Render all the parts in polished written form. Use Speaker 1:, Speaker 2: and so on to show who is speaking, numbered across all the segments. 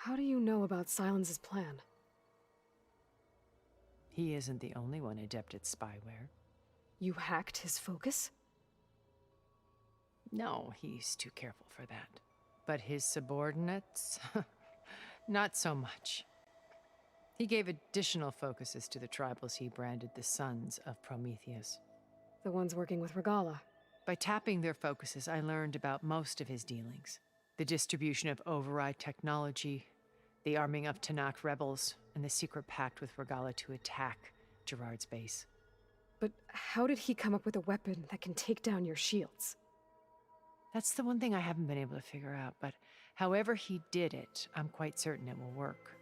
Speaker 1: How do you know about Silence's plan?
Speaker 2: He isn't the only one adept at spyware.
Speaker 1: You hacked his focus?
Speaker 2: No, he's too careful for that. But his subordinates? Not so much. He gave additional focuses to the tribals he branded the Sons of Prometheus.
Speaker 1: The ones working with Regalla.
Speaker 2: By tapping their focuses, I learned about most of his dealings. The distribution of override technology, the arming of Tanakh rebels, and the secret pact with Regalla to attack Gerard's base.
Speaker 1: But how did he come up with a weapon that can take down your shields?
Speaker 2: That's the one thing I haven't been able to figure out, but however he did it, I'm quite certain it will work.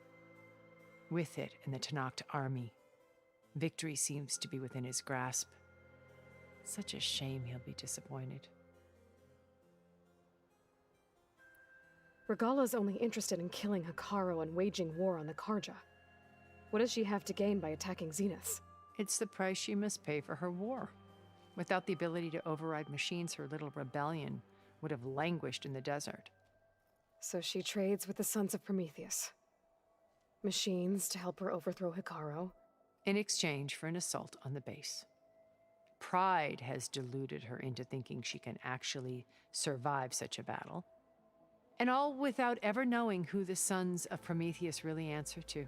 Speaker 2: With it and the Tanakh army, victory seems to be within his grasp. Such a shame he'll be disappointed.
Speaker 1: Regalla's only interested in killing Hekarro and waging war on the Karja. What does she have to gain by attacking Zenith?
Speaker 2: It's the price she must pay for her war. Without the ability to override machines, her little rebellion would have languished in the desert.
Speaker 1: So she trades with the Sons of Prometheus. Machines to help her overthrow Hekarro.
Speaker 2: In exchange for an assault on the base. Pride has deluded her into thinking she can actually survive such a battle. And all without ever knowing who the Sons of Prometheus really answer to.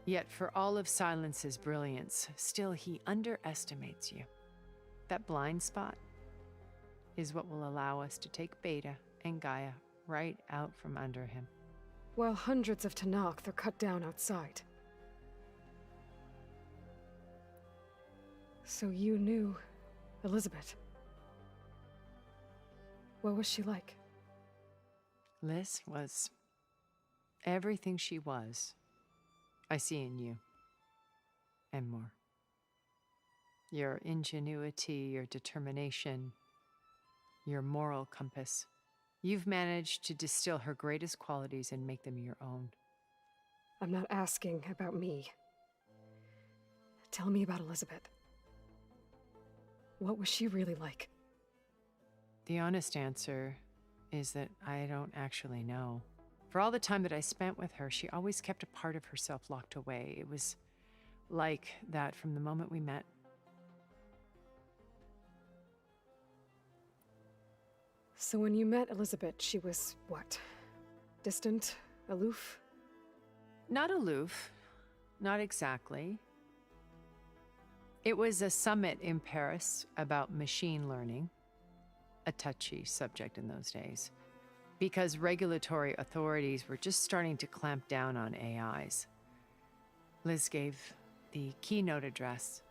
Speaker 2: Yet for all of Silence's brilliance, still he underestimates you. That blind spot is what will allow us to take Beta and Gaia right out from under him.
Speaker 1: While hundreds of Tanakh are cut down outside. So you knew Elizabeth. What was she like?
Speaker 2: Liz was everything she was. I see in you. And more. Your ingenuity, your determination, your moral compass. You've managed to distill her greatest qualities and make them your own.
Speaker 1: I'm not asking about me. Tell me about Elizabeth. What was she really like?
Speaker 2: The honest answer is that I don't actually know. For all the time that I spent with her, she always kept a part of herself locked away. It was like that from the moment we met.
Speaker 1: So when you met Elizabeth, she was what? Distant? Aloof?
Speaker 2: Not aloof. Not exactly. It was a summit in Paris about machine learning, a touchy subject in those days, because regulatory authorities were just starting to clamp down on AIs. Liz gave the keynote address.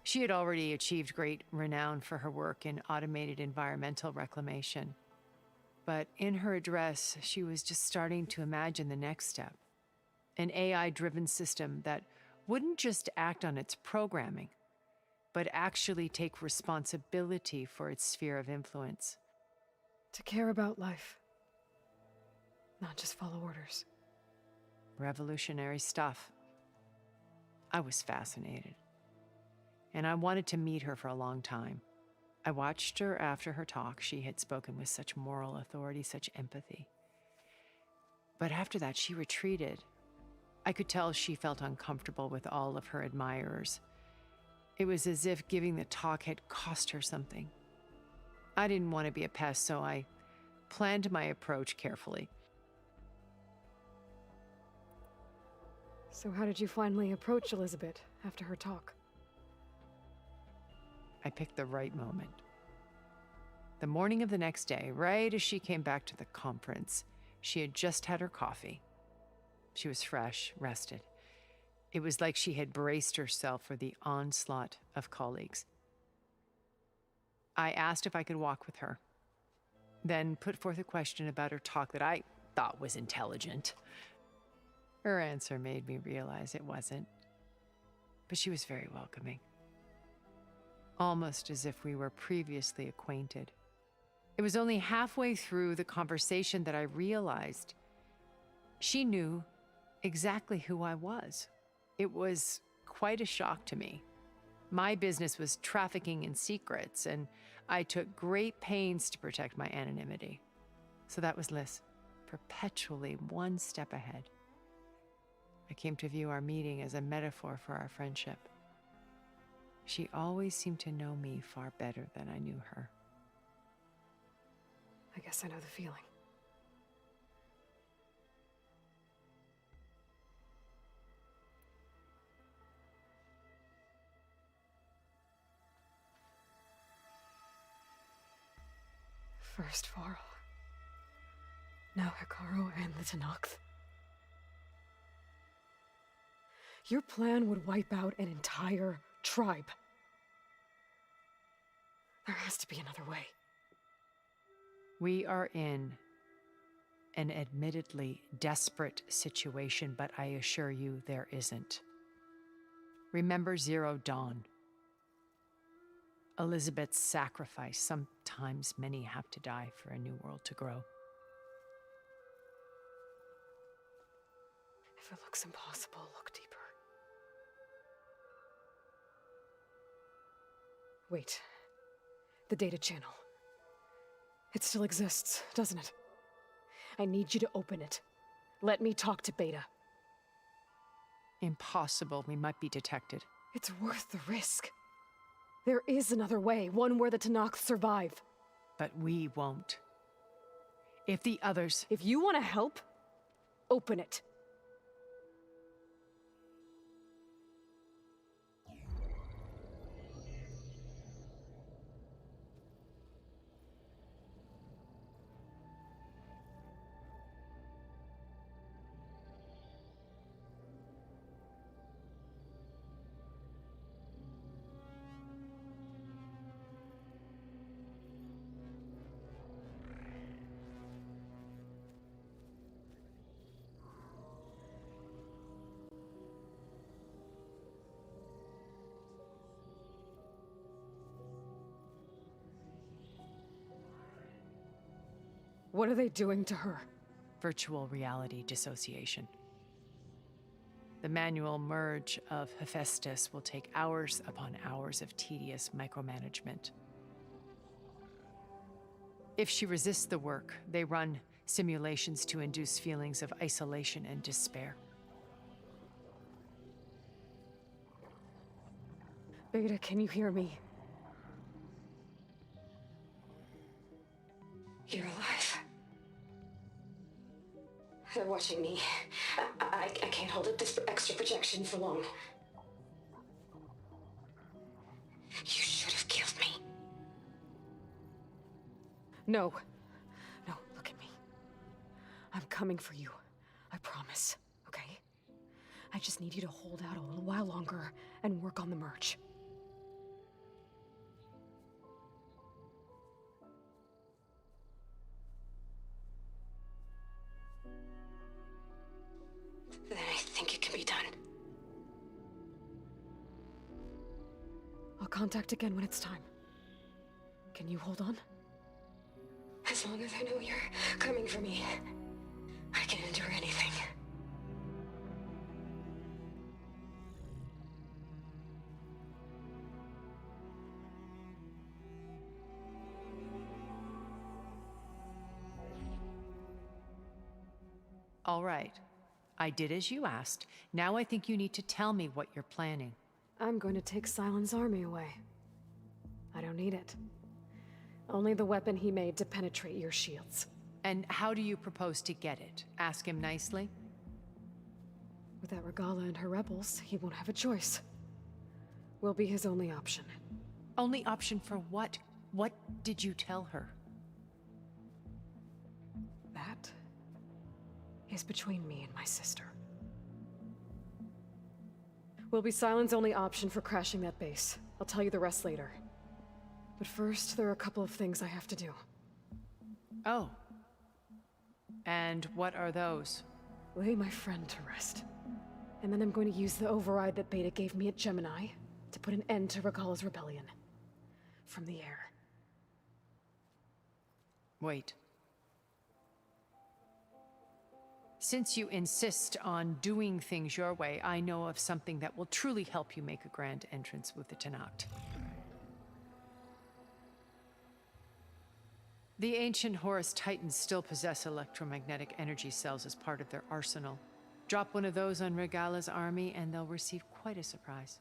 Speaker 2: She had already achieved great renown for her work in automated environmental reclamation. But in her address, she was just starting to imagine the next step, an AI-driven system that wouldn't just act on its programming, but actually take responsibility for its sphere of influence.
Speaker 1: To care about life. Not just follow orders.
Speaker 2: Revolutionary stuff. I was fascinated. And I wanted to meet her for a long time. I watched her after her talk. She had spoken with such moral authority, such empathy. But after that, she retreated. I could tell she felt uncomfortable with all of her admirers. It was as if giving the talk had cost her something. I didn't want to be a pest, so I planned my approach carefully.
Speaker 1: So how did you finally approach Elizabeth after her talk?
Speaker 2: I picked the right moment. The morning of the next day, right as she came back to the conference, she had just had her coffee. She was fresh, rested. It was like she had braced herself for the onslaught of colleagues. I asked if I could walk with her, then put forth a question about her talk that I thought was intelligent. Her answer made me realize it wasn't, but she was very welcoming. Almost as if we were previously acquainted. It was only halfway through the conversation that I realized she knew exactly who I was. It was quite a shock to me. My business was trafficking in secrets, and I took great pains to protect my anonymity. So that was Liz. perpetually one step ahead. I came to view our meeting as a metaphor for our friendship. She always seemed to know me far better than I knew her.
Speaker 1: I guess I know the feeling. First Varl. Now Hekarro and the Tenakth. Your plan would wipe out an entire tribe. There has to be another way.
Speaker 2: We are in an admittedly desperate situation, but I assure you there isn't. Remember Zero Dawn. Elizabeth's sacrifice. Sometimes many have to die for a new world to grow.
Speaker 1: If it looks impossible, look deeper. Wait. The data channel. It still exists, doesn't it? I need you to open it. Let me talk to Beta.
Speaker 2: Impossible. We might be detected.
Speaker 1: It's worth the risk. There is another way, one where the Tenakth survive.
Speaker 2: But we won't. If the others...
Speaker 1: If you want to help, open it. What are they doing to her?
Speaker 2: Virtual reality dissociation. The manual merge of Hephaestus will take hours upon hours of tedious micromanagement. If she resists the work, they run simulations to induce feelings of isolation and despair.
Speaker 1: Beta, can you hear me? You're alive. They're watching me. I can't hold up this extra projection for long. You should have killed me. No. No, look at me. I'm coming for you. I promise, okay? I just need you to hold out a little while longer and work on the merge. Then I think it can be done. I'll contact again when it's time. Can you hold on? As long as I know you're coming for me, I can endure anything.
Speaker 2: All right. I did as you asked. Now I think you need to tell me what you're planning.
Speaker 1: I'm going to take Sylens' army away. I don't need it. Only the weapon he made to penetrate your shields.
Speaker 2: And how do you propose to get it? Ask him nicely?
Speaker 1: Without Regalla and her rebels, he won't have a choice. We'll be his only option.
Speaker 2: Only option for what? What did you tell her?
Speaker 1: That is between me and my sister. Will be Sylens' only option for crashing that base. I'll tell you the rest later. But first, there are a couple of things I have to do.
Speaker 2: Oh. And what are those?
Speaker 1: Lay my friend to rest. And then I'm going to use the override that Beta gave me at Gemini to put an end to Regalla's rebellion. From the air.
Speaker 2: Wait. Since you insist on doing things your way, I know of something that will truly help you make a grand entrance with the Tenakth. The ancient Horus Titans still possess electromagnetic energy cells as part of their arsenal. Drop one of those on Regala's army and they'll receive quite a surprise.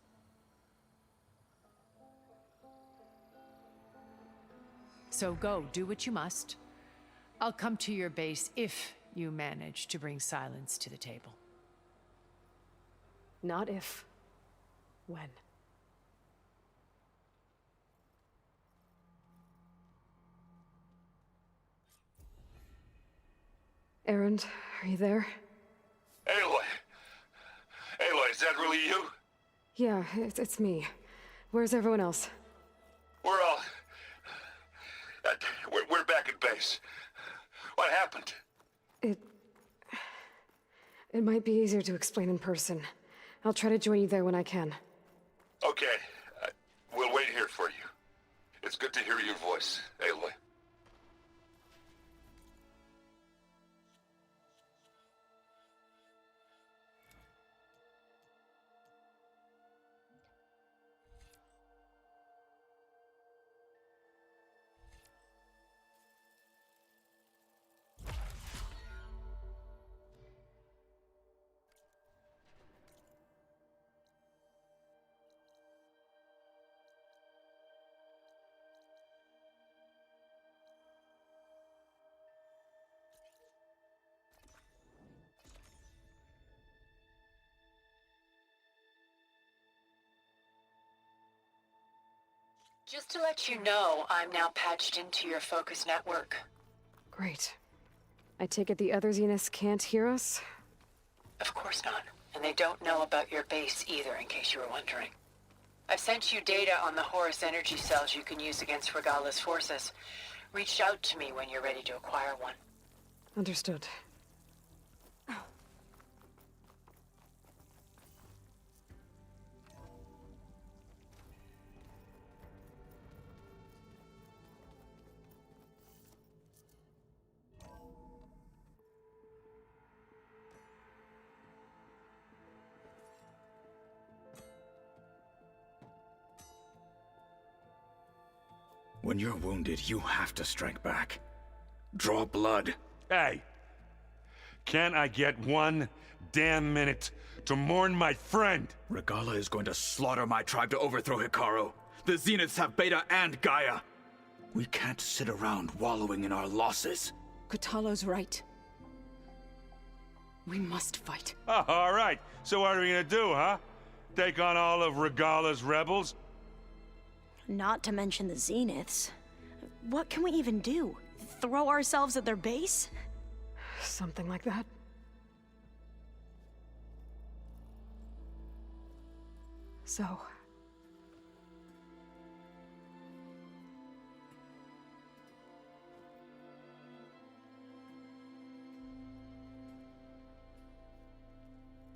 Speaker 2: So go, do what you must. I'll come to your base if you manage to bring silence to the table.
Speaker 1: Not if. When. Erend, are you there?
Speaker 3: Aloy! Aloy, is that really you?
Speaker 1: Yeah, it's me. Where's everyone else?
Speaker 3: We're all... we're back at base. What happened?
Speaker 1: It might be easier to explain in person. I'll try to join you there when I can.
Speaker 3: Okay. We'll wait here for you. It's good to hear your voice, Aloy.
Speaker 2: Just to let you know, I'm now patched into your focus network.
Speaker 1: Great. I take it the other Zeniths can't hear us?
Speaker 2: Of course not. And they don't know about your base either, in case you were wondering. I've sent you data on the Horus energy cells you can use against Regala's forces. Reach out to me when you're ready to acquire one.
Speaker 1: Understood.
Speaker 4: When you're wounded, you have to strike back. Draw blood.
Speaker 3: Hey! Can't I get one damn minute to mourn my friend?
Speaker 4: Regala is going to slaughter my tribe to overthrow Hekarro. The Zeniths have Beta and Gaia. We can't sit around wallowing in our losses.
Speaker 5: Kotallo's right. We must fight.
Speaker 3: Oh, all right. So what are we gonna do, huh? Take on all of Regala's rebels?
Speaker 6: Not to mention the Zeniths. What can we even do? Throw ourselves at their base?
Speaker 1: Something like that. So...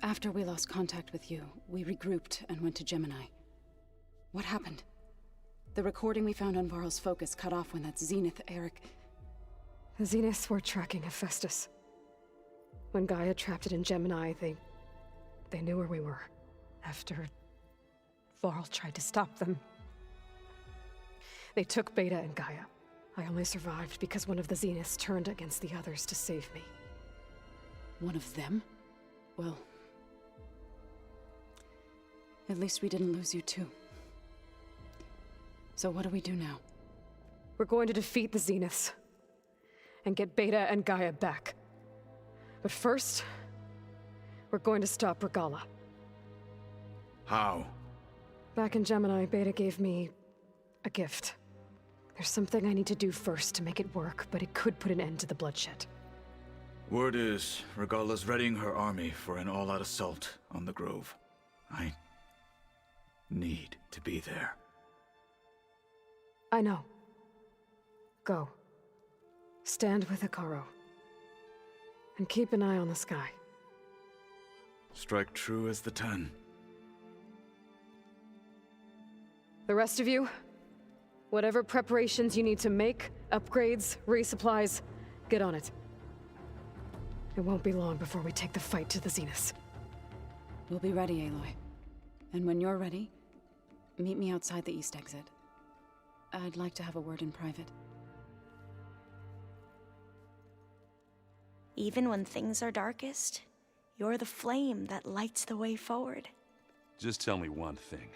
Speaker 5: After we lost contact with you, we regrouped and went to Gemini. What happened? The recording we found on Varl's focus cut off when that Zenith, Eric...
Speaker 1: The Zeniths were tracking Hephaestus. When Gaia trapped it in Gemini, they knew where we were. After Varl tried to stop them. They took Beta and Gaia. I only survived because one of the Zeniths turned against the others to save me.
Speaker 5: One of them? Well... at least we didn't lose you too. So what do we do now?
Speaker 1: We're going to defeat the Zeniths. And get Beta and Gaia back. But first, we're going to stop Regala.
Speaker 4: How?
Speaker 1: Back in Gemini, Beta gave me a gift. There's something I need to do first to make it work, but it could put an end to the bloodshed.
Speaker 4: Word is, Regala's readying her army for an all-out assault on the Grove. I need to be there.
Speaker 1: I know. Go. Stand with Hekarro. And keep an eye on the sky.
Speaker 4: Strike true as the 10.
Speaker 1: The rest of you, whatever preparations you need to make, upgrades, resupplies, get on it. It won't be long before we take the fight to the Zeniths.
Speaker 5: We'll be ready, Aloy. And when you're ready, meet me outside the east exit. I'd like to have a word in private.
Speaker 6: Even when things are darkest, you're the flame that lights the way forward.
Speaker 3: Just tell me one thing.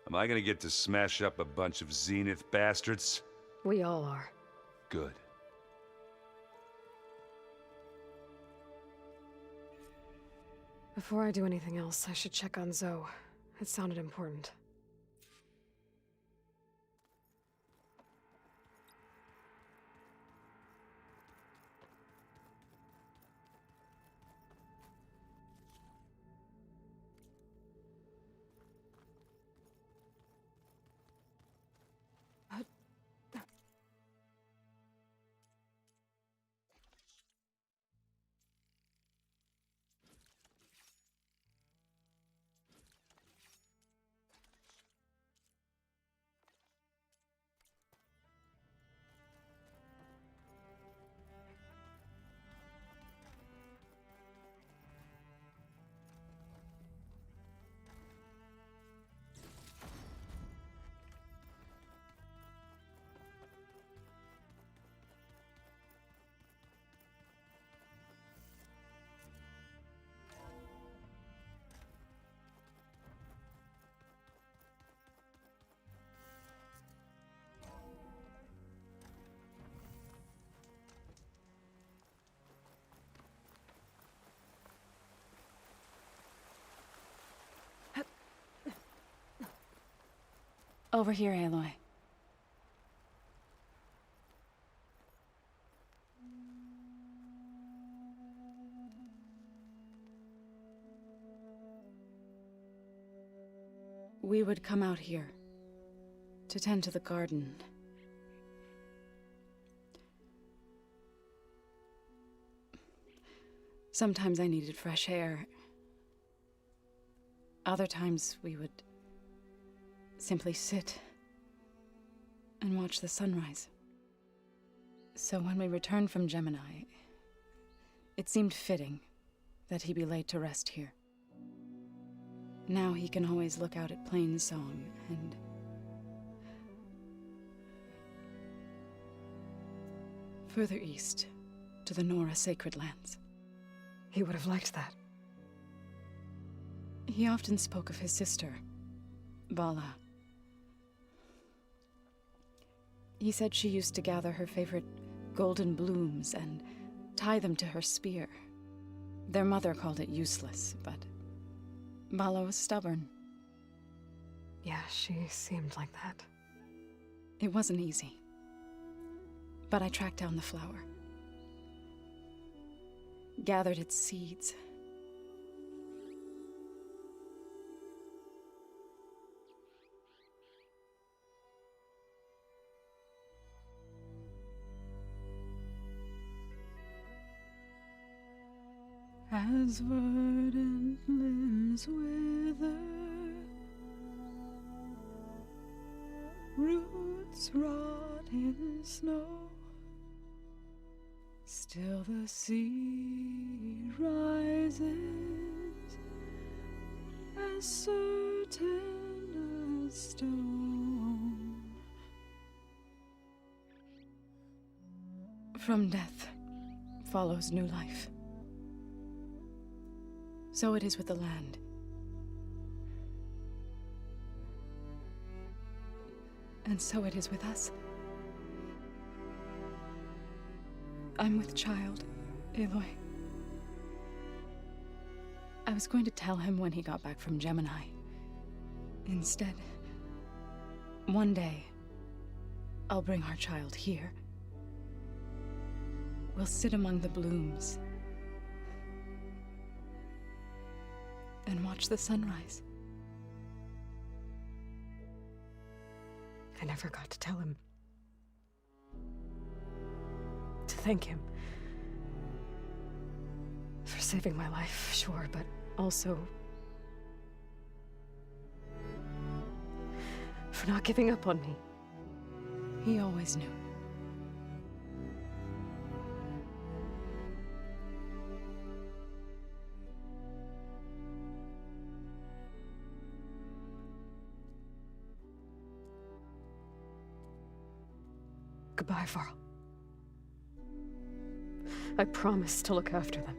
Speaker 3: Am I gonna get to smash up a bunch of Zenith bastards?
Speaker 1: We all are.
Speaker 3: Good.
Speaker 1: Before I do anything else, I should check on Zoe. It sounded important.
Speaker 5: Over here, Aloy. We would come out here to tend to the garden. Sometimes I needed fresh air. Other times we would simply sit and watch the sunrise. So when we returned from Gemini, it seemed fitting that he be laid to rest here. Now he can always look out at Plainsong and further east to the Nora Sacred Lands.
Speaker 1: He would have liked that.
Speaker 5: He often spoke of his sister, Vala. He said she used to gather her favorite golden blooms and tie them to her spear. Their mother called it useless, but Vala was stubborn.
Speaker 1: Yeah, she seemed like that.
Speaker 5: It wasn't easy. But I tracked down the flower. Gathered its seeds. As verdant limbs wither, roots rot in snow, still the sea rises, as certain as stone. From death follows new life. So it is with the land. And so it is with us. I'm with child, Aloy. I was going to tell him when he got back from Gemini. Instead, one day, I'll bring our child here. We'll sit among the blooms and watch the sunrise.
Speaker 1: I never got to tell him. To thank him. For saving my life, sure, but also for not giving up on me.
Speaker 5: He always knew.
Speaker 1: Goodbye, Varl. I promise to look after them.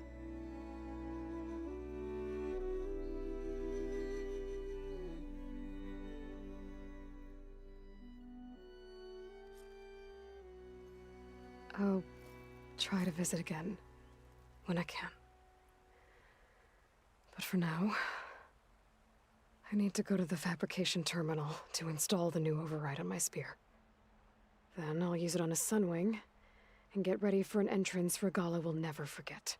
Speaker 1: I'll try to visit again when I can. But for now, I need to go to the fabrication terminal to install the new override on my spear. Then I'll use it on a Sunwing and get ready for an entrance Regalla will never forget.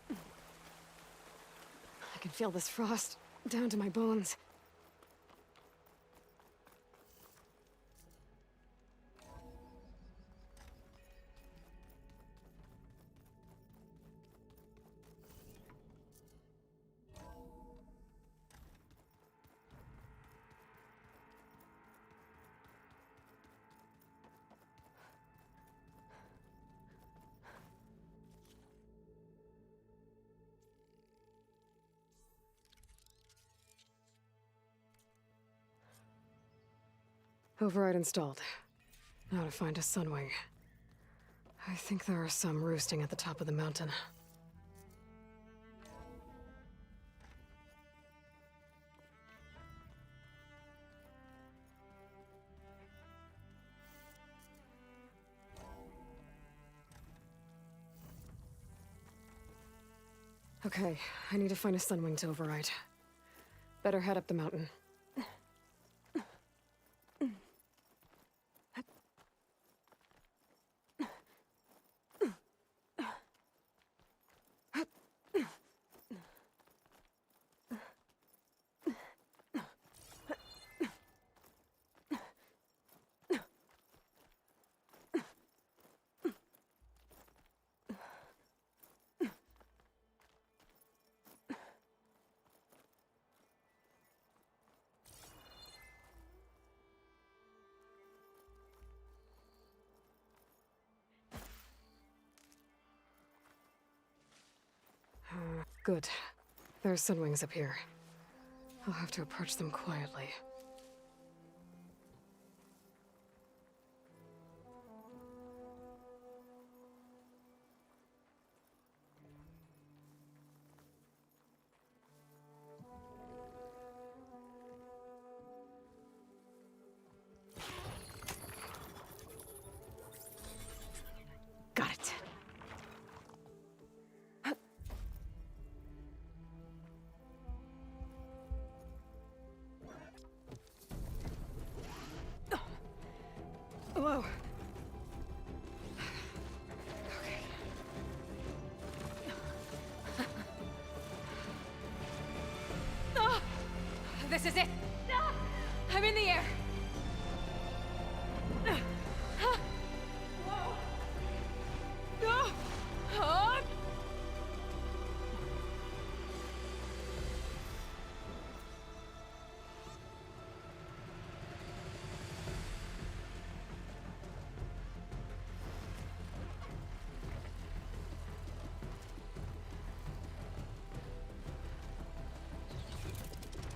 Speaker 1: I can feel this frost down to my bones. Override installed. Now to find a Sunwing. I think there are some roosting at the top of the mountain. Okay, I need to find a Sunwing to override. Better head up the mountain. Good. There are Sunwings up here. I'll have to approach them quietly. Got it. Whoa. Okay. Oh, this is it. I'm in the air. Whoa. Oh. Oh.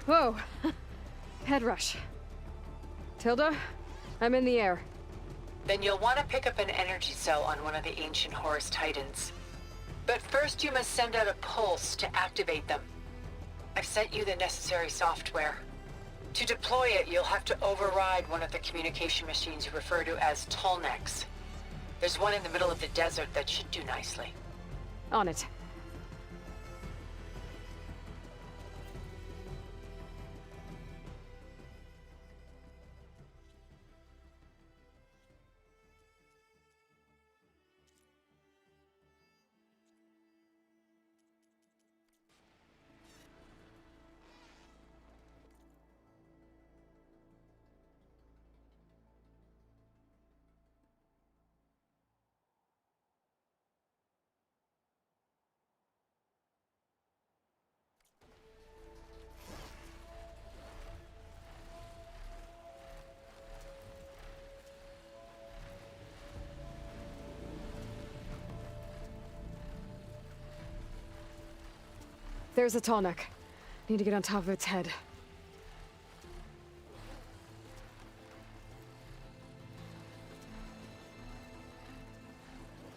Speaker 1: Whoa. Head rush. Tilda, I'm in the air.
Speaker 7: Then you'll want to pick up an energy cell on one of the ancient Horus Titans. But first you must send out a pulse to activate them. I've sent you the necessary software. To deploy it, you'll have to override one of the communication machines you refer to as Tolnecs. There's one in the middle of the desert that should do nicely.
Speaker 1: On it. There's a Tallneck. Need to get on top of its head.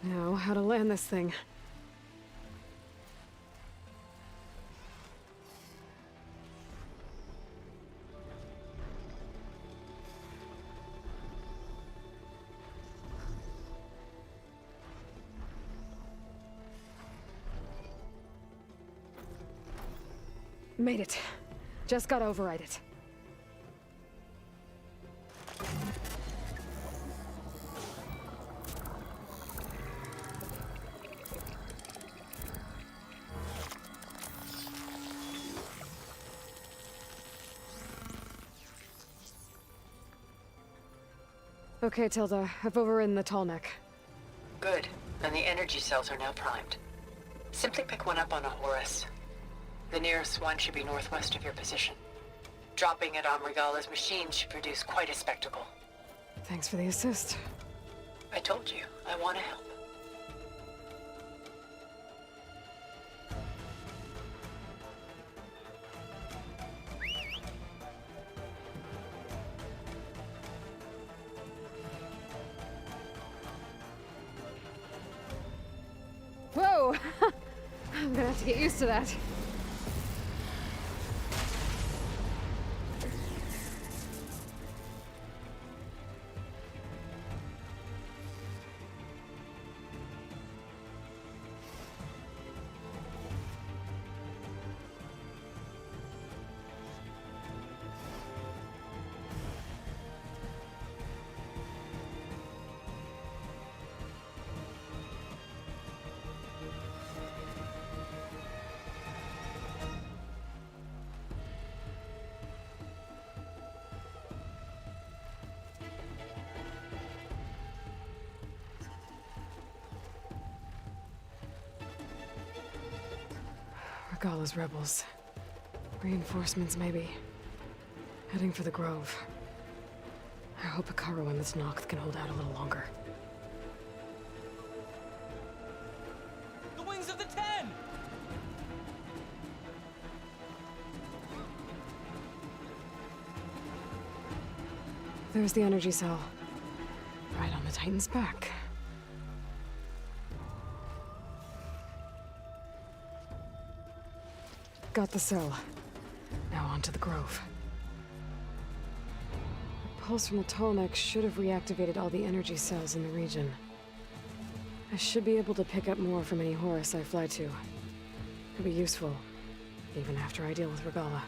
Speaker 1: Now, how to land this thing. Made it. Just got to override it. Okay, Tilda. I've overridden the tall neck.
Speaker 7: Good. And the energy cells are now primed. Simply pick one up on a Horus. The nearest one should be northwest of your position. Dropping it on Regala's machine should produce quite a spectacle.
Speaker 1: Thanks for the assist.
Speaker 7: I told you, I want to help.
Speaker 1: Whoa! I'm gonna have to get used to that. Regala's rebels. Reinforcements, maybe. Heading for the Grove. I hope Hekarro and this Noct can hold out a little longer.
Speaker 8: The wings of the Ten!
Speaker 1: There's the energy cell. Right on the Titan's back. Got the cell. Now on to the Grove. The pulse from the tall neck should have reactivated all the energy cells in the region. I should be able to pick up more from any Horus I fly to. Could be useful, even after I deal with Regala.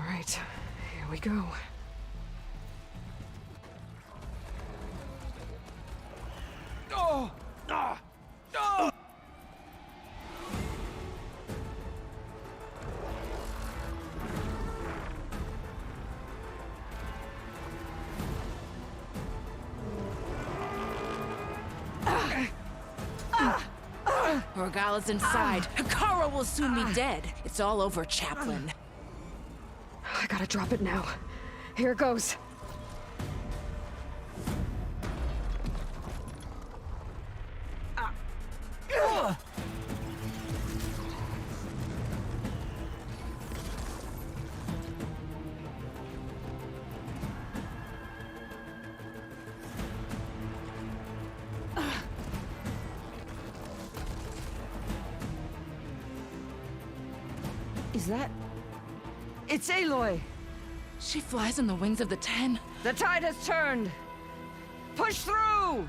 Speaker 1: Right, here we go.
Speaker 8: Oh! Ah! Oh!
Speaker 9: Regala's inside. Hekarro will soon be dead. It's all over, Chaplain.
Speaker 1: I gotta drop it now. Here it goes.
Speaker 10: Is that... It's Aloy!
Speaker 9: She flies on the wings of the Ten.
Speaker 10: The tide has turned! Push through!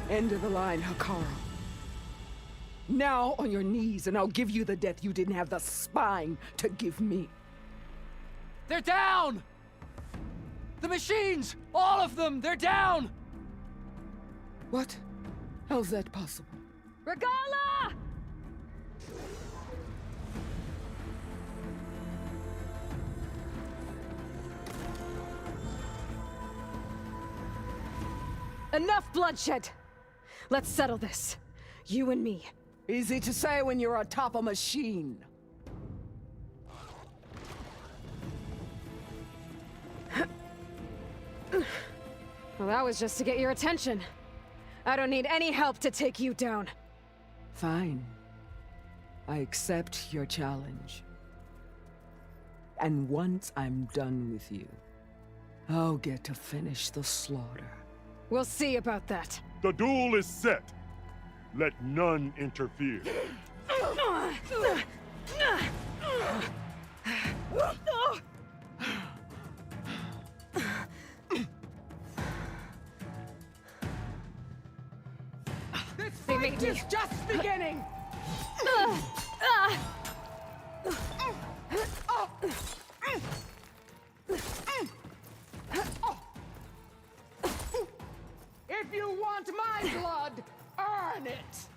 Speaker 10: End of the line, Hakara. Now on your knees, and I'll give you the death you didn't have the spine to give me.
Speaker 8: They're down! The machines! All of them! They're down!
Speaker 10: What? How's that possible?
Speaker 1: Regala! Enough bloodshed! Let's settle this. You and me.
Speaker 10: Easy to say when you're atop a machine.
Speaker 1: Well, that was just to get your attention. I don't need any help to take you down.
Speaker 10: Fine. I accept your challenge. And once I'm done with you, I'll get to finish the slaughter.
Speaker 1: We'll see about that.
Speaker 3: The duel is set. Let none interfere.
Speaker 10: This fight is just beginning! If you want my blood, earn it!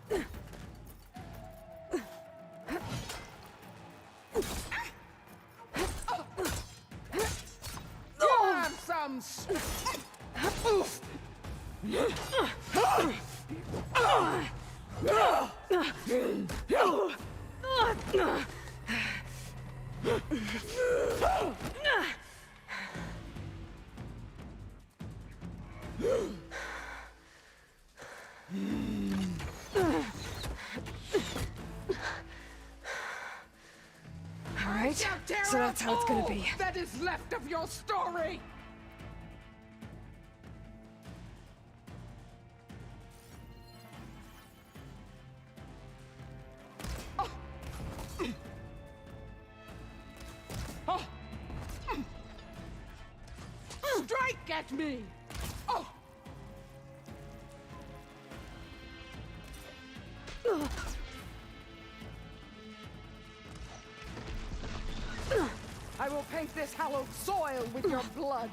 Speaker 10: You have some
Speaker 1: All right, so that's how it's gonna be.
Speaker 10: That is left of your story! Strike at me! Oh! I will paint this hallowed soil with your blood.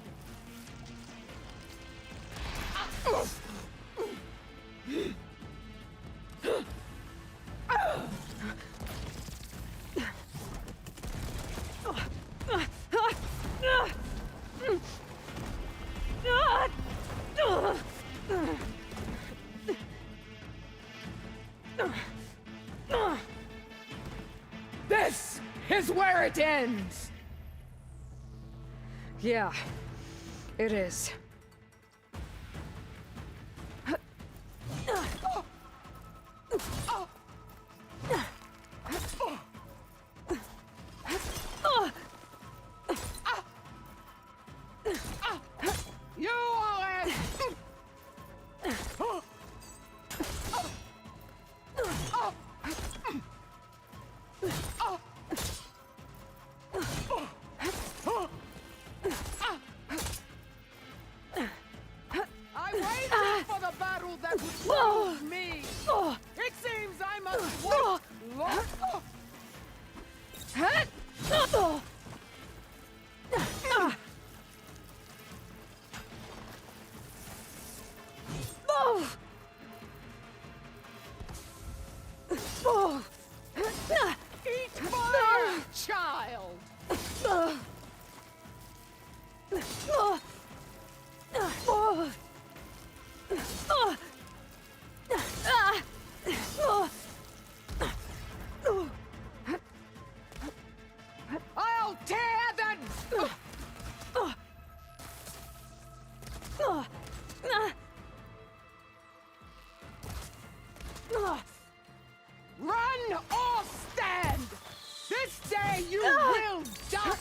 Speaker 10: This is where it ends!
Speaker 1: Yeah, it is.
Speaker 10: You are as... I waited for the battle that would close me. It seems I must wait long. Eat fire, child! I'll tear them! Run or stand! This day you will die!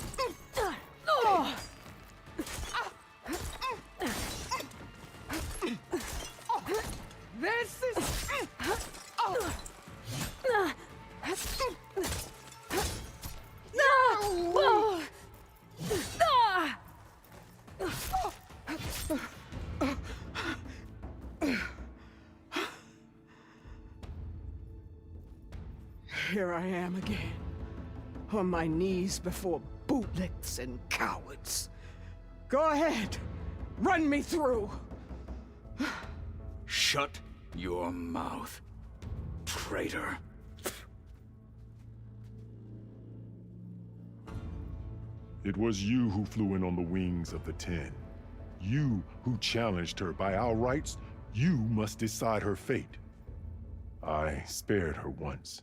Speaker 10: here I am again. On my knees before bootlicks and cowards. Go ahead. Run me through.
Speaker 4: Shut your mouth, traitor.
Speaker 3: It was you who flew in on the wings of the Ten. You who challenged her. By our rights, you must decide her fate. I spared her once.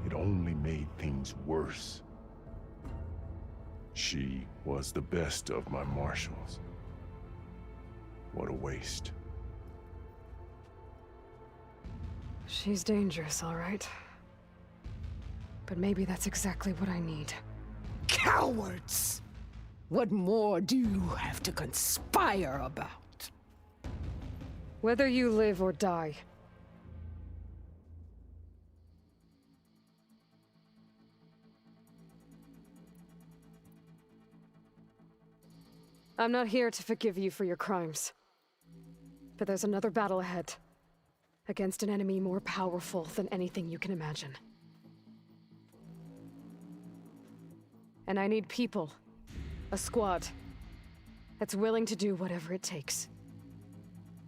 Speaker 3: It only made things worse. She was the best of my marshals. What a waste.
Speaker 1: She's dangerous, all right. But maybe that's exactly what I need.
Speaker 10: Cowards! What more do you have to conspire about?
Speaker 1: Whether you live or die. I'm not here to forgive you for your crimes. But there's another battle ahead. Against an enemy more powerful than anything you can imagine. And I need people. A squad. That's willing to do whatever it takes.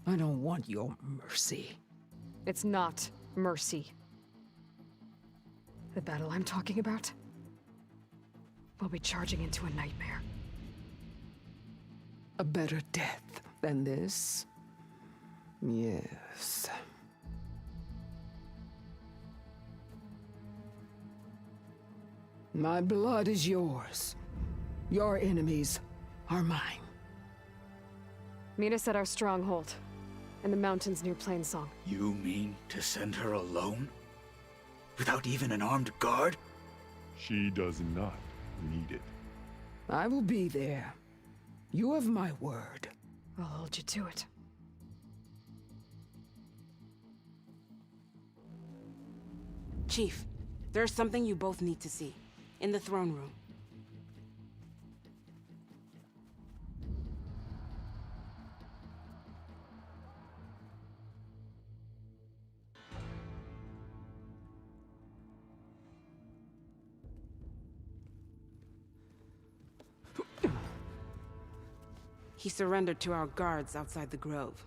Speaker 10: I don't want your mercy.
Speaker 1: It's not mercy. The battle I'm talking about will be charging into a nightmare.
Speaker 10: A better death than this? Yes. My blood is yours. Your enemies are mine.
Speaker 1: Meet us at our stronghold, in the mountains near Plainsong.
Speaker 4: You mean to send her alone? Without even an armed guard?
Speaker 3: She does not need it.
Speaker 10: I will be there. You have my word.
Speaker 1: I'll hold you to it.
Speaker 11: Chief, there's something you both need to see. In the throne room. He surrendered to our guards outside the grove.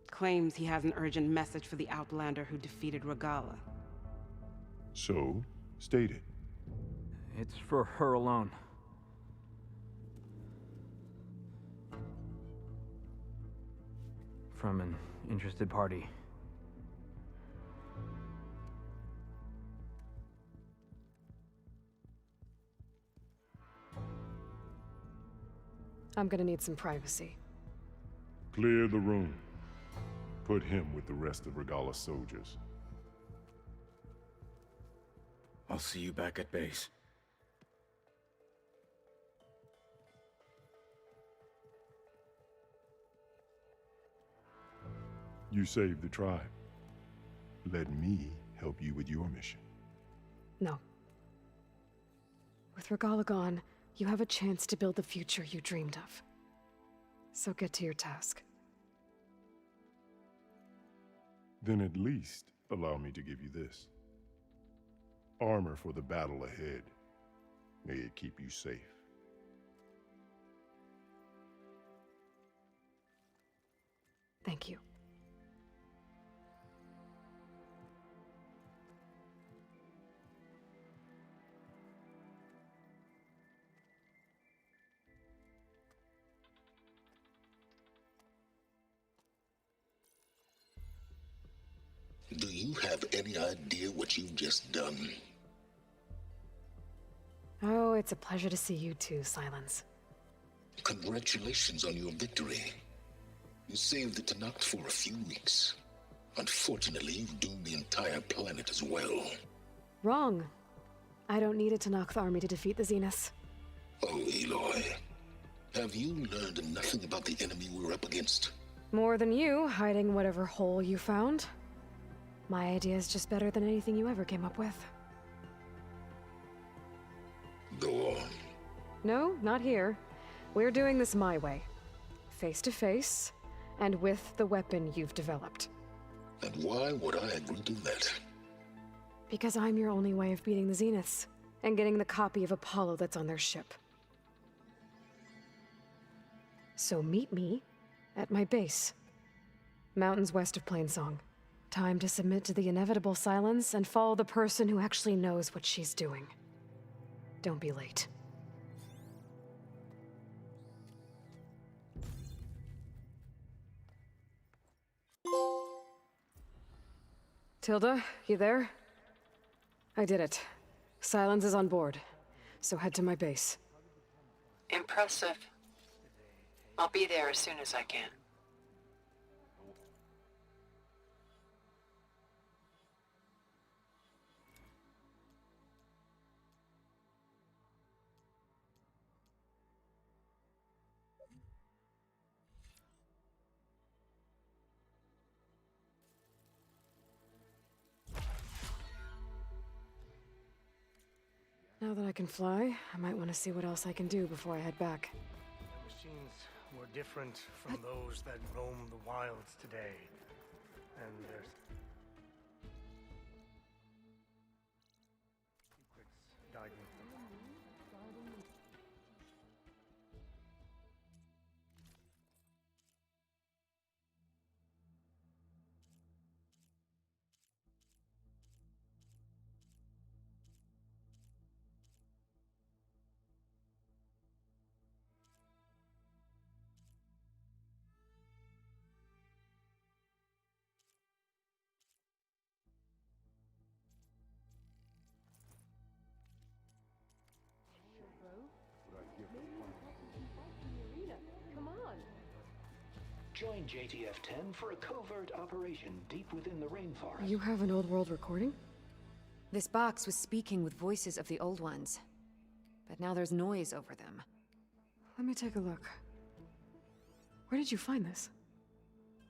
Speaker 11: Claims he has an urgent message for the Outlander who defeated Regalla.
Speaker 3: So, state it.
Speaker 12: It's for her alone. From an interested party.
Speaker 1: I'm gonna need some privacy.
Speaker 3: Clear the room. Put him with the rest of Regalla's soldiers.
Speaker 4: I'll see you back at base.
Speaker 3: You saved the tribe. Let me help you with your mission.
Speaker 1: No. With Regalla gone, you have a chance to build the future you dreamed of. So get to your task.
Speaker 3: Then at least allow me to give you this. Armor for the battle ahead. May it keep you safe.
Speaker 1: Thank you.
Speaker 13: Do you have any idea what you've just done?
Speaker 1: Oh, it's a pleasure to see you too, Silence.
Speaker 13: Congratulations on your victory. You saved the Tenakth for a few weeks. Unfortunately, you've doomed the entire planet as well.
Speaker 1: Wrong. I don't need a Tenakth army to defeat the Zeniths.
Speaker 13: Oh, Aloy. Have you learned nothing about the enemy we're up against?
Speaker 1: More than you, hiding whatever hole you found. My idea is just better than anything you ever came up with.
Speaker 13: Go on.
Speaker 1: No, not here. We're doing this my way. Face to face, and with the weapon you've developed.
Speaker 13: And why would I agree to that?
Speaker 1: Because I'm your only way of beating the Zeniths, and getting the copy of Apollo that's on their ship. So meet me at my base. Mountains west of Plainsong. Time to submit to the inevitable silence and follow the person who actually knows what she's doing. Don't be late. Tilda, you there? I did it. Silence is on board, so head to my base.
Speaker 7: Impressive. I'll be there as soon as I can.
Speaker 1: Now that I can fly, I might want to see what else I can do before I head back.
Speaker 14: The machines were different from those that roam the wilds today. And there's secrets died with them.
Speaker 15: Join JTF-10 for a covert operation deep within the rainforest.
Speaker 1: You have an old world recording?
Speaker 16: This box was speaking with voices of the old ones. But now there's noise over them.
Speaker 1: Let me take a look. Where did you find this?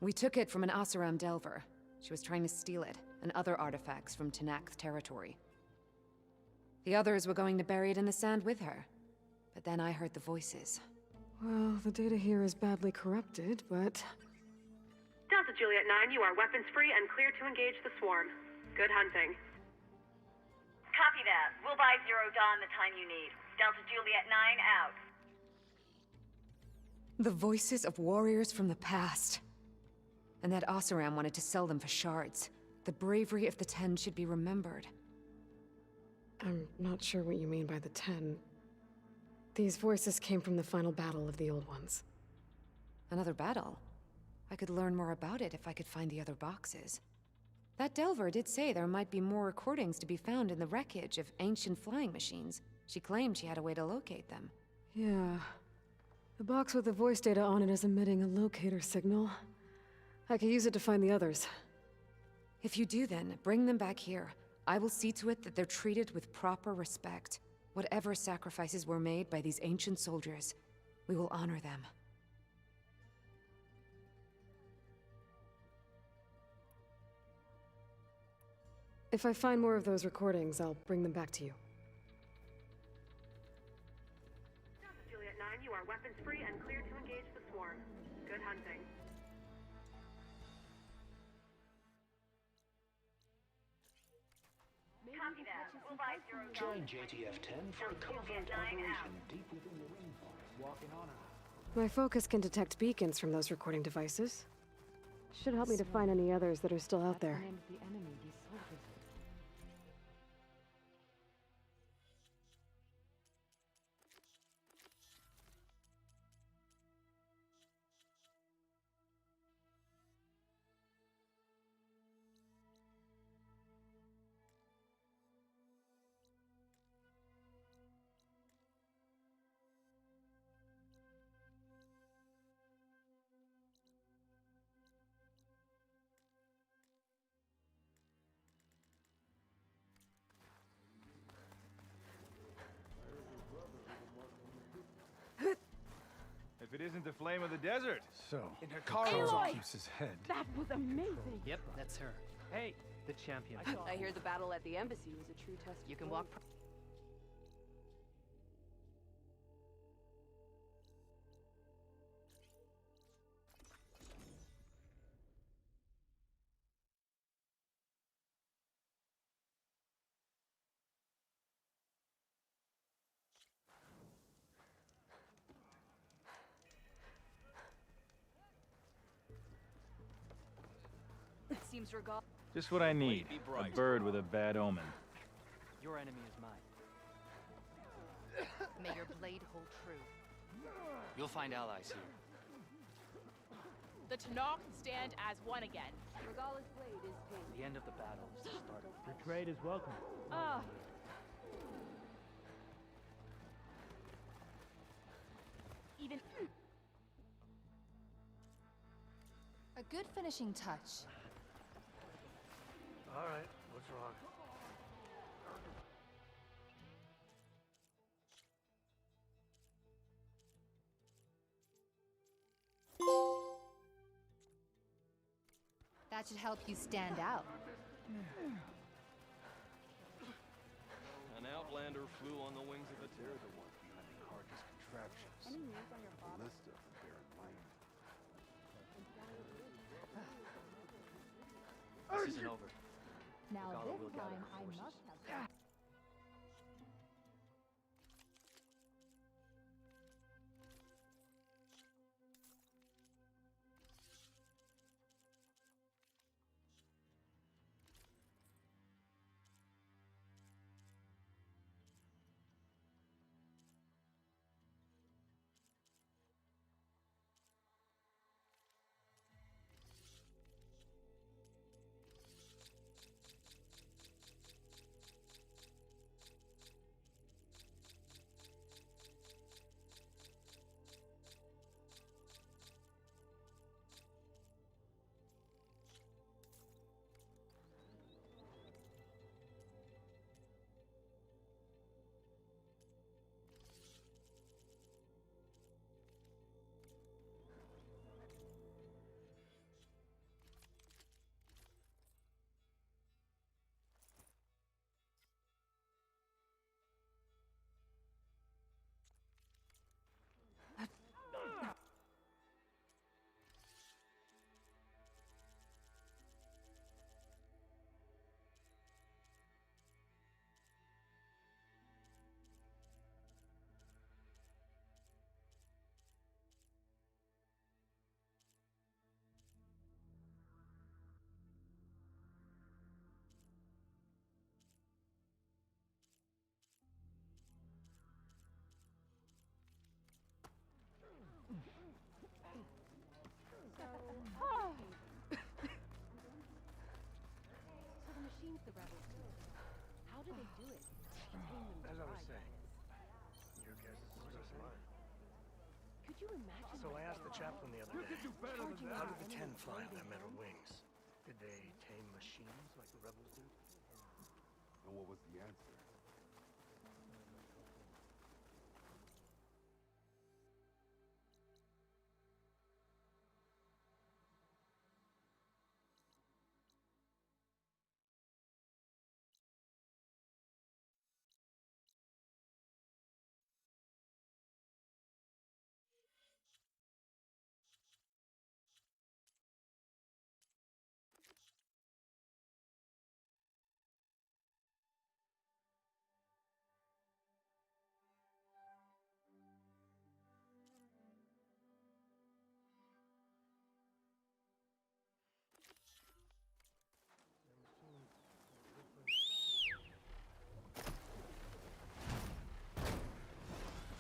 Speaker 16: We took it from an Oseram Delver. She was trying to steal it, and other artifacts from Tenakth territory. The others were going to bury it in the sand with her. But then I heard the voices.
Speaker 1: Well, the data here is badly corrupted, but...
Speaker 17: Delta Juliet 9, you are weapons free and clear to engage the swarm. Good hunting.
Speaker 18: Copy that. We'll buy Zero Dawn the time you need. Delta Juliet 9 out.
Speaker 16: The voices of warriors from the past. And that Oseram wanted to sell them for shards. The bravery of the Ten should be remembered.
Speaker 1: I'm not sure what you mean by the Ten. These voices came from the final battle of the Old Ones.
Speaker 16: Another battle? I could learn more about it if I could find the other boxes. That Delver did say there might be more recordings to be found in the wreckage of ancient flying machines. She claimed she had a way to locate them.
Speaker 1: Yeah. The box with the voice data on it is emitting a locator signal. I could use it to find the others.
Speaker 16: If you do then, bring them back here. I will see to it that they're treated with proper respect. Whatever sacrifices were made by these ancient soldiers, we will honor them.
Speaker 1: If I find more of those recordings, I'll bring them back to you.
Speaker 17: Delta Juliet 9, you are weapons free and clear to engage the swarm. Good hunting.
Speaker 18: Copy that. We'll buy Zero Dawn.
Speaker 15: Join JTF-10 for a covert operation deep within the rainforest. Walking on a...
Speaker 1: My focus can detect beacons from those recording devices. Should help me to find any others that are still out there.
Speaker 19: If it isn't the flame of the desert.
Speaker 20: So,
Speaker 14: In her
Speaker 20: Aloy keeps his head.
Speaker 10: That was amazing!
Speaker 8: Yep, that's her. Hey, the champion.
Speaker 21: I hear the battle at the embassy was a true test. You can walk. seems Regal.
Speaker 19: Just what I need. A bird with a bad omen.
Speaker 8: Your enemy is mine.
Speaker 21: May your blade hold true.
Speaker 8: You'll find allies here.
Speaker 20: The Tenarch stand as one again.
Speaker 21: Regala's blade is pinned.
Speaker 8: The end of the battle is the start.
Speaker 22: Your trade is welcome.
Speaker 20: Ah. Even.
Speaker 23: A good finishing touch.
Speaker 14: All right, what's wrong?
Speaker 23: That should help you stand out.
Speaker 24: An outlander flew on the wings of a terror. The ones behind the Carcass contraptions.
Speaker 21: Any news on your father?
Speaker 24: Ballista from Baron Lane.
Speaker 8: This isn't over.
Speaker 23: Now
Speaker 8: Regala will
Speaker 23: this
Speaker 8: gather
Speaker 23: time
Speaker 8: her
Speaker 23: I
Speaker 8: forces.
Speaker 23: must have.
Speaker 21: So the machines the rebels do. How do they do it?
Speaker 14: As I was saying, your guess is just mine.
Speaker 21: Could you imagine?
Speaker 14: So I asked the chaplain the other day, how did the Ten fly on their metal wings? Did they tame machines like the rebels do?
Speaker 24: And what was the answer?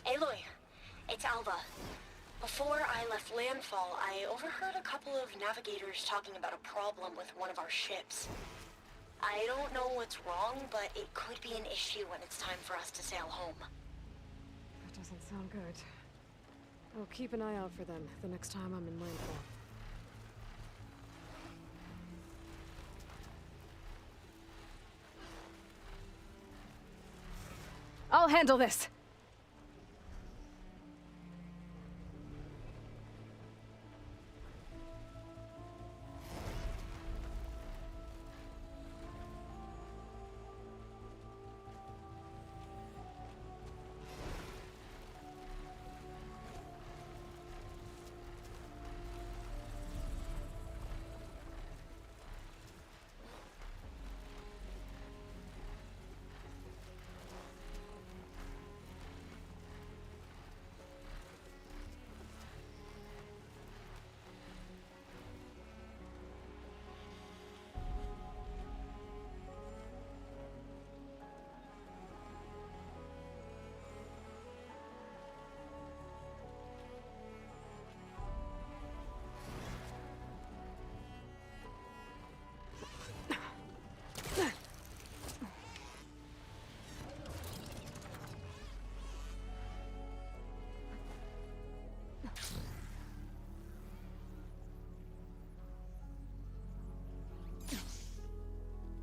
Speaker 6: Aloy, it's Alva. Before I left Landfall, I overheard a couple of navigators talking about a problem with one of our ships. I don't know what's wrong, but it could be an issue when it's time for us to sail home.
Speaker 1: That doesn't sound good. I'll keep an eye out for them the next time I'm in Landfall. I'll handle this!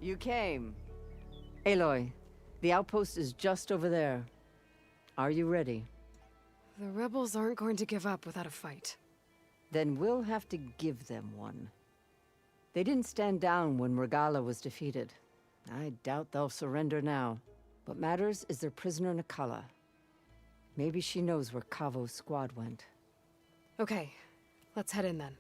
Speaker 2: You came. Aloy, the outpost is just over there. Are you ready?
Speaker 1: The rebels aren't going to give up without a fight.
Speaker 2: Then we'll have to give them one. They didn't stand down when Regalla was defeated. I doubt they'll surrender now. What matters is their prisoner Nakala. Maybe she knows where Kavo's squad went.
Speaker 1: Okay, let's head in then.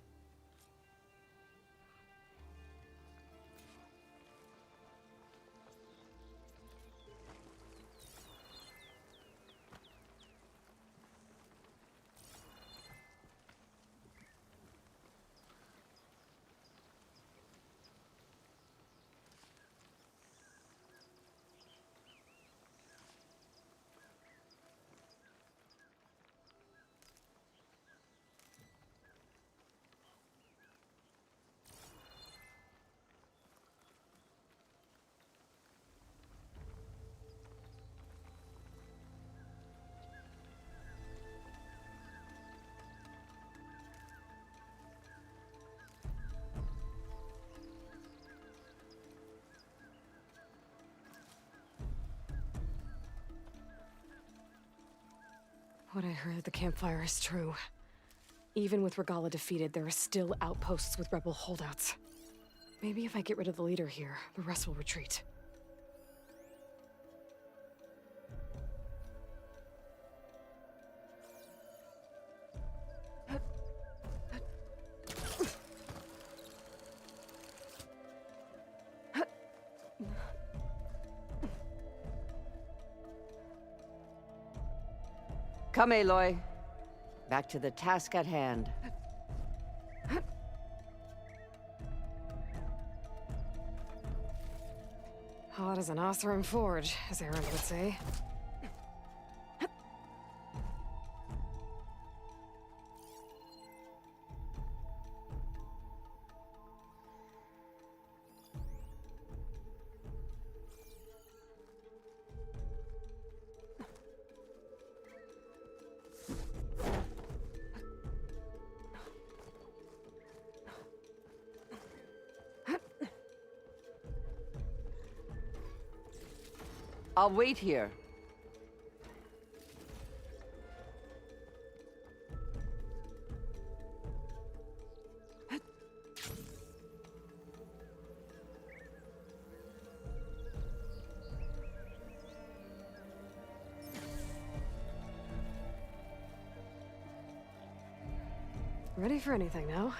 Speaker 1: What I heard at the campfire is true. Even with Regalla defeated, there are still outposts with rebel holdouts. Maybe if I get rid of the leader here, the rest will retreat.
Speaker 2: Come, Aloy. Back to the task at hand.
Speaker 1: Hot as an Oseram forge, as Aaron would say.
Speaker 2: I'll wait here.
Speaker 1: Ready for anything now?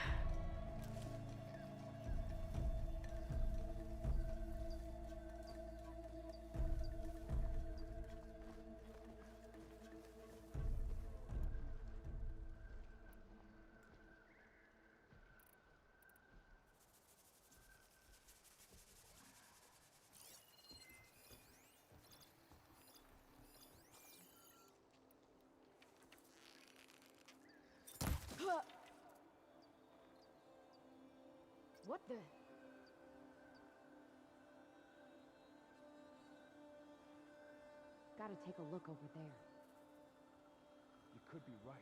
Speaker 23: What the? Gotta take a look over there.
Speaker 12: You could be right.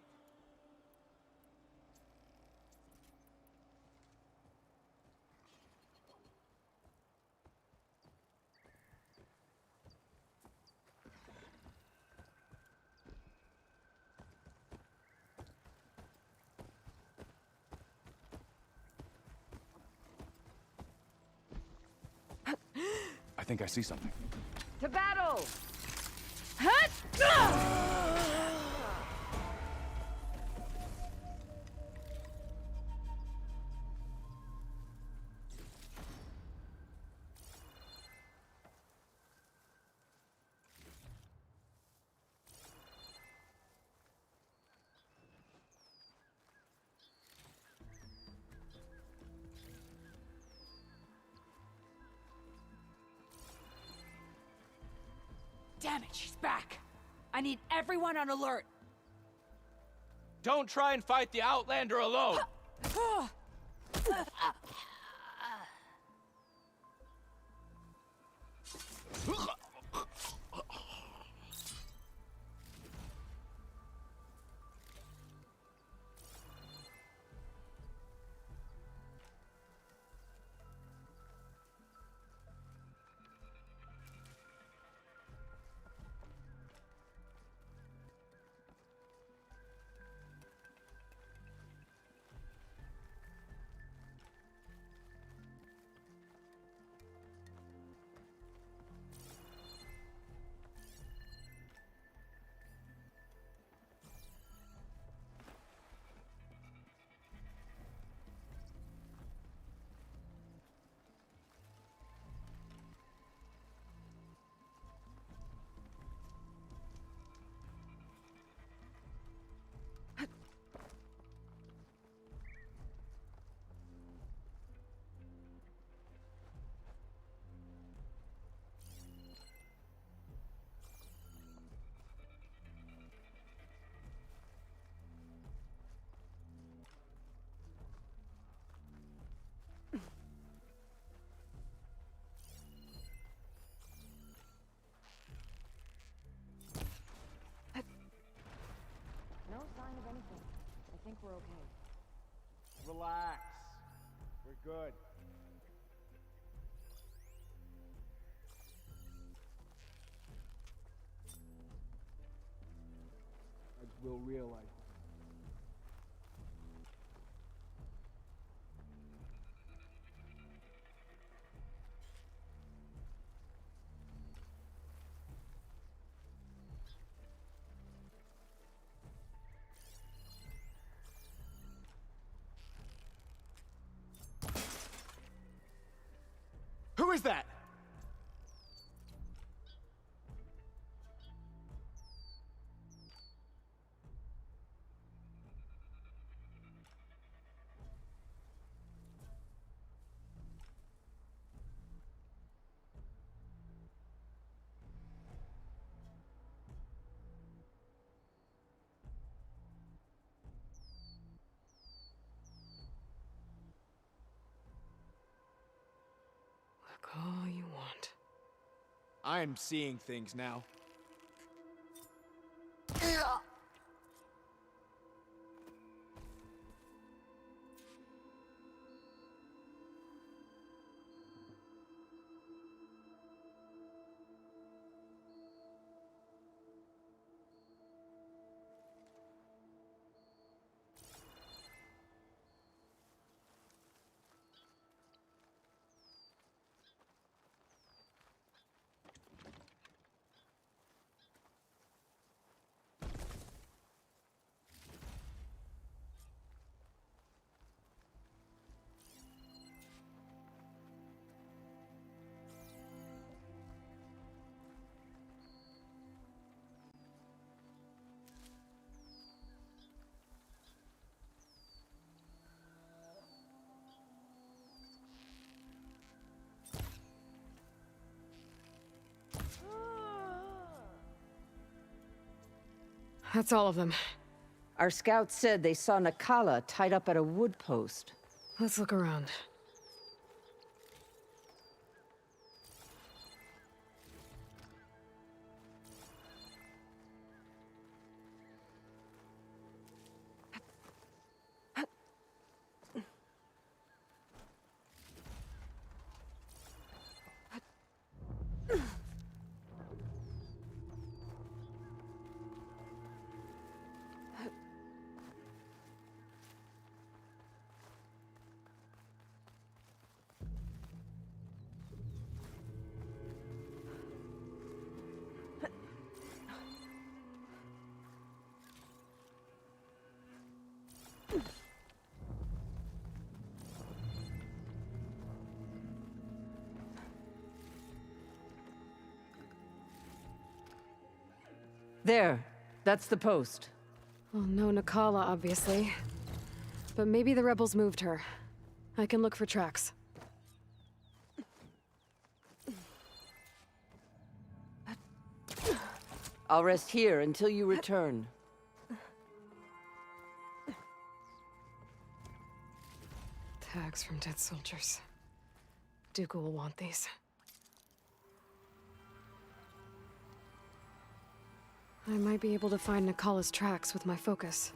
Speaker 5: I think I see something.
Speaker 2: To battle!
Speaker 20: Damn it, she's back! I need everyone on alert!
Speaker 24: Don't try and fight the Outlander alone!
Speaker 12: Good. I will realize. Who is that?
Speaker 1: Look all you want.
Speaker 12: I'm seeing things now.
Speaker 1: That's all of them.
Speaker 2: Our scouts said they saw Nakala tied up at a wood post.
Speaker 1: Let's look around.
Speaker 2: There. That's the post.
Speaker 1: Well, no Nakala, obviously. But maybe the rebels moved her. I can look for tracks.
Speaker 2: I'll rest here until you return.
Speaker 1: Tags from dead soldiers. Dooku will want these. I might be able to find Nakala's tracks with my focus.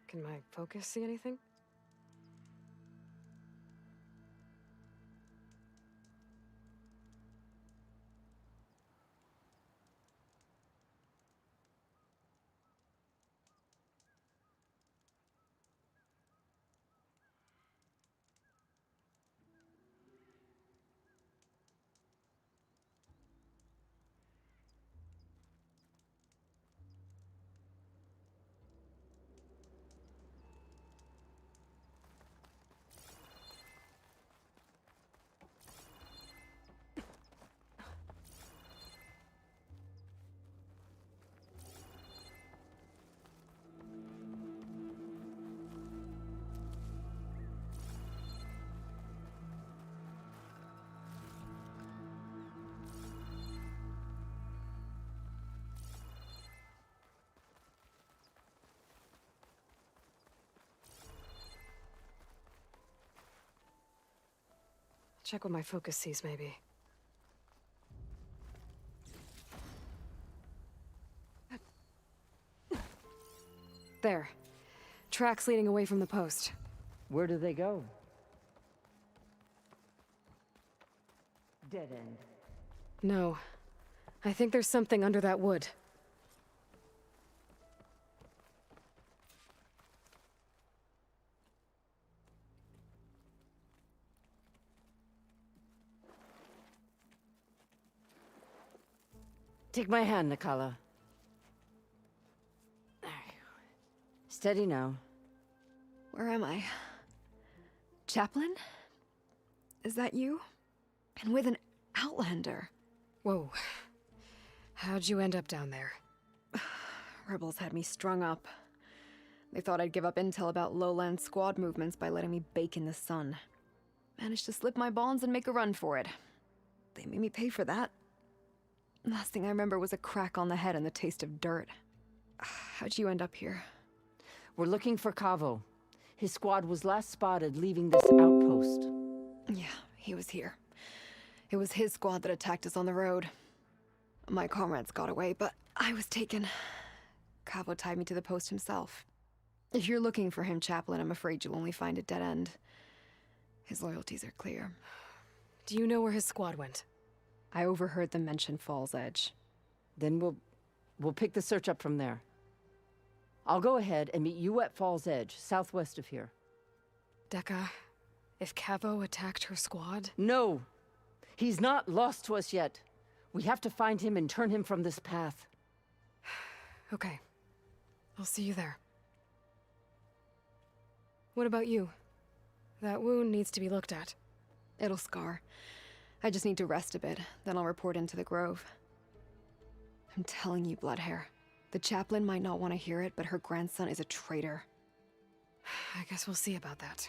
Speaker 1: Can my focus see anything? Check what my focus sees, maybe. There. Tracks leading away from the post.
Speaker 2: Where do they go? Dead end.
Speaker 1: No. I think there's something under that wood.
Speaker 2: Take my hand, Nakala. Steady now.
Speaker 16: Where am I? Chaplain? Is that you? And with an Outlander.
Speaker 1: Whoa. How'd you end up down there?
Speaker 16: Rebels had me strung up. They thought I'd give up intel about lowland squad movements by letting me bake in the sun. Managed to slip my bonds and make a run for it. They made me pay for that. Last thing I remember was a crack on the head and the taste of dirt. How'd you end up here?
Speaker 2: We're looking for Cavo. His squad was last spotted leaving this outpost.
Speaker 16: Yeah, he was here. It was his squad that attacked us on the road. My comrades got away, but I was taken. Cavo tied me to the post himself. If you're looking for him, Chaplain, I'm afraid you'll only find a dead end. His loyalties are clear.
Speaker 1: Do you know where his squad went?
Speaker 16: I overheard them mention Fall's Edge.
Speaker 2: Then we'll pick the search up from there. I'll go ahead and meet you at Fall's Edge, southwest of here.
Speaker 1: Dekka, if Cavo attacked her squad?
Speaker 2: No! He's not lost to us yet. We have to find him and turn him from this path.
Speaker 1: Okay. I'll see you there. What about you? That wound needs to be looked at.
Speaker 16: It'll scar. I just need to rest a bit, then I'll report into the Grove. I'm telling you, Bloodhair. The chaplain might not want to hear it, but her grandson is a traitor.
Speaker 1: I guess we'll see about that.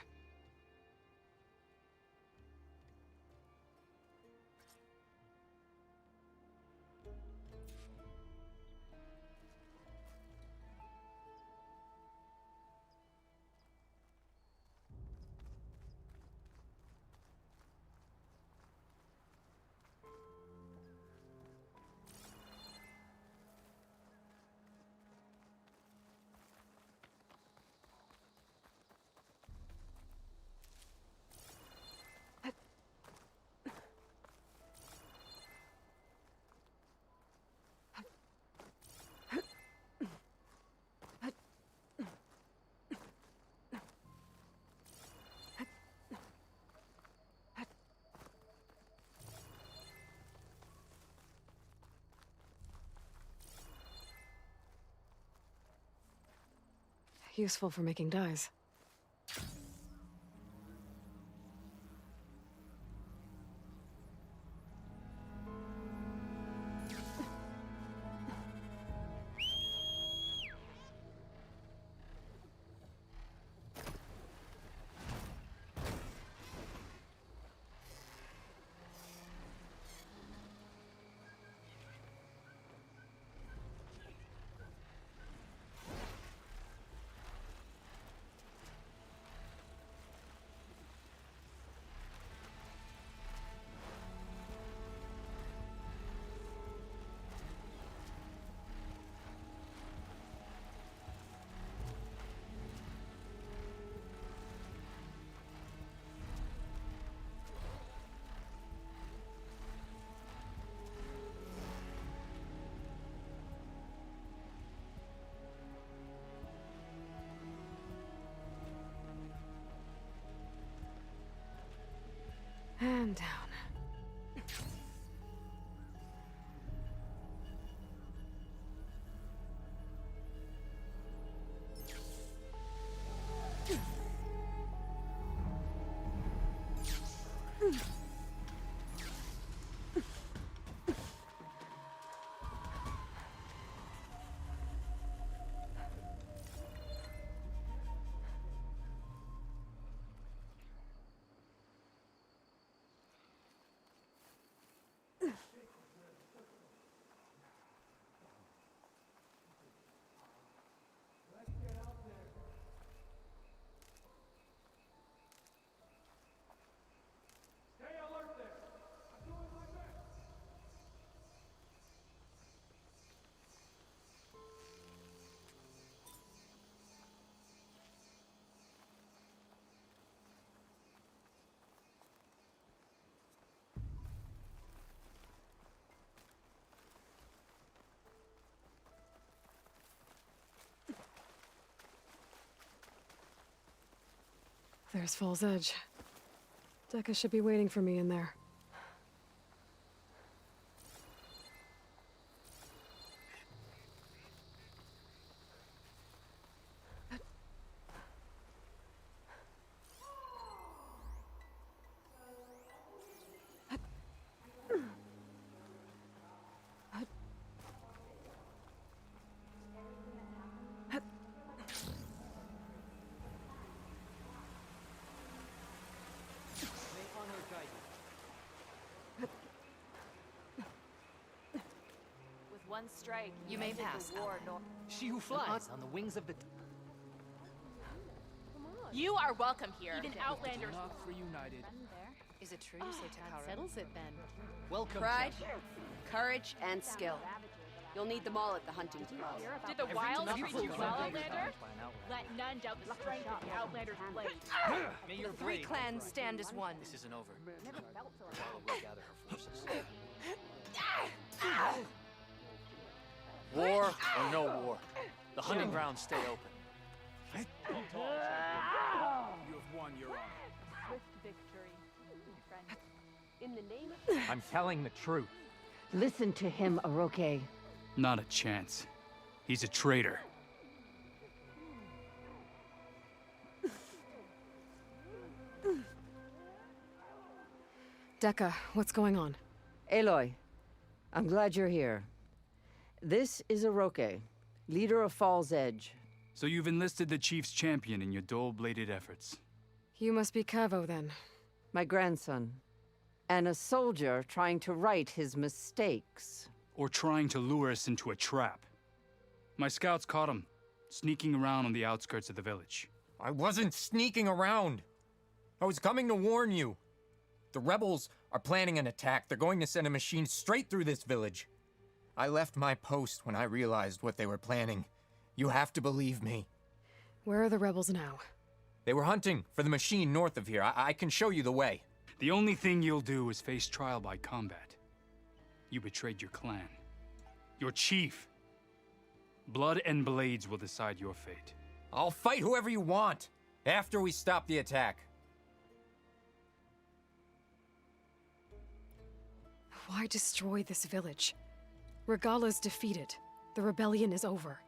Speaker 1: Useful for making dyes. And down. There's Fall's Edge. Dekka should be waiting for me in there.
Speaker 20: With one strike,
Speaker 23: You may
Speaker 20: ended
Speaker 23: pass,
Speaker 20: the war.
Speaker 23: ally.
Speaker 8: She who flies on the wings of the...
Speaker 20: You are welcome here. Even Outlanders.
Speaker 8: Tenakth reunited.
Speaker 23: Is it true you say Takara?
Speaker 20: Settles it then.
Speaker 8: Welcome,
Speaker 4: Pride,
Speaker 8: champion.
Speaker 4: courage, and skill. You'll need them all at the hunting club.
Speaker 20: Did the wilds
Speaker 8: Tenakth
Speaker 20: treat you
Speaker 8: was
Speaker 20: well,
Speaker 8: always
Speaker 20: Outlander?
Speaker 8: by an outlander.
Speaker 20: Let none doubt the strength of the Outlander's blade.
Speaker 8: May your
Speaker 23: Three
Speaker 8: blade
Speaker 23: clans stand as one.
Speaker 8: This isn't over. Regala will gather her forces. War or no war, the hunting grounds stay open.
Speaker 12: You have won your honor.
Speaker 20: Swift victory, friend.
Speaker 4: In the name of...
Speaker 9: I'm telling the truth.
Speaker 2: Listen to him, Aroke.
Speaker 5: Not a chance. He's a traitor.
Speaker 1: Dekka, what's going on?
Speaker 2: Aloy, I'm glad you're here. This is Aroke, leader of Fall's Edge.
Speaker 5: So you've enlisted the Chief's champion in your dull-bladed efforts.
Speaker 1: You must be Cavo, then.
Speaker 2: My grandson. And a soldier trying to right his mistakes.
Speaker 5: Or trying to lure us into a trap. My scouts caught him, sneaking around on the outskirts of the village.
Speaker 9: I wasn't sneaking around. I was coming to warn you. The rebels are planning an attack. They're going to send a machine straight through this village. I left my post when I realized what they were planning. You have to believe me.
Speaker 1: Where are the rebels now?
Speaker 9: They were hunting for the machine north of here. I can show you the way.
Speaker 5: The only thing you'll do is face trial by combat. You betrayed your clan. Your chief. Blood and blades will decide your fate.
Speaker 9: I'll fight whoever you want, after we stop the attack.
Speaker 1: Why destroy this village? Regala's defeated. The rebellion is over.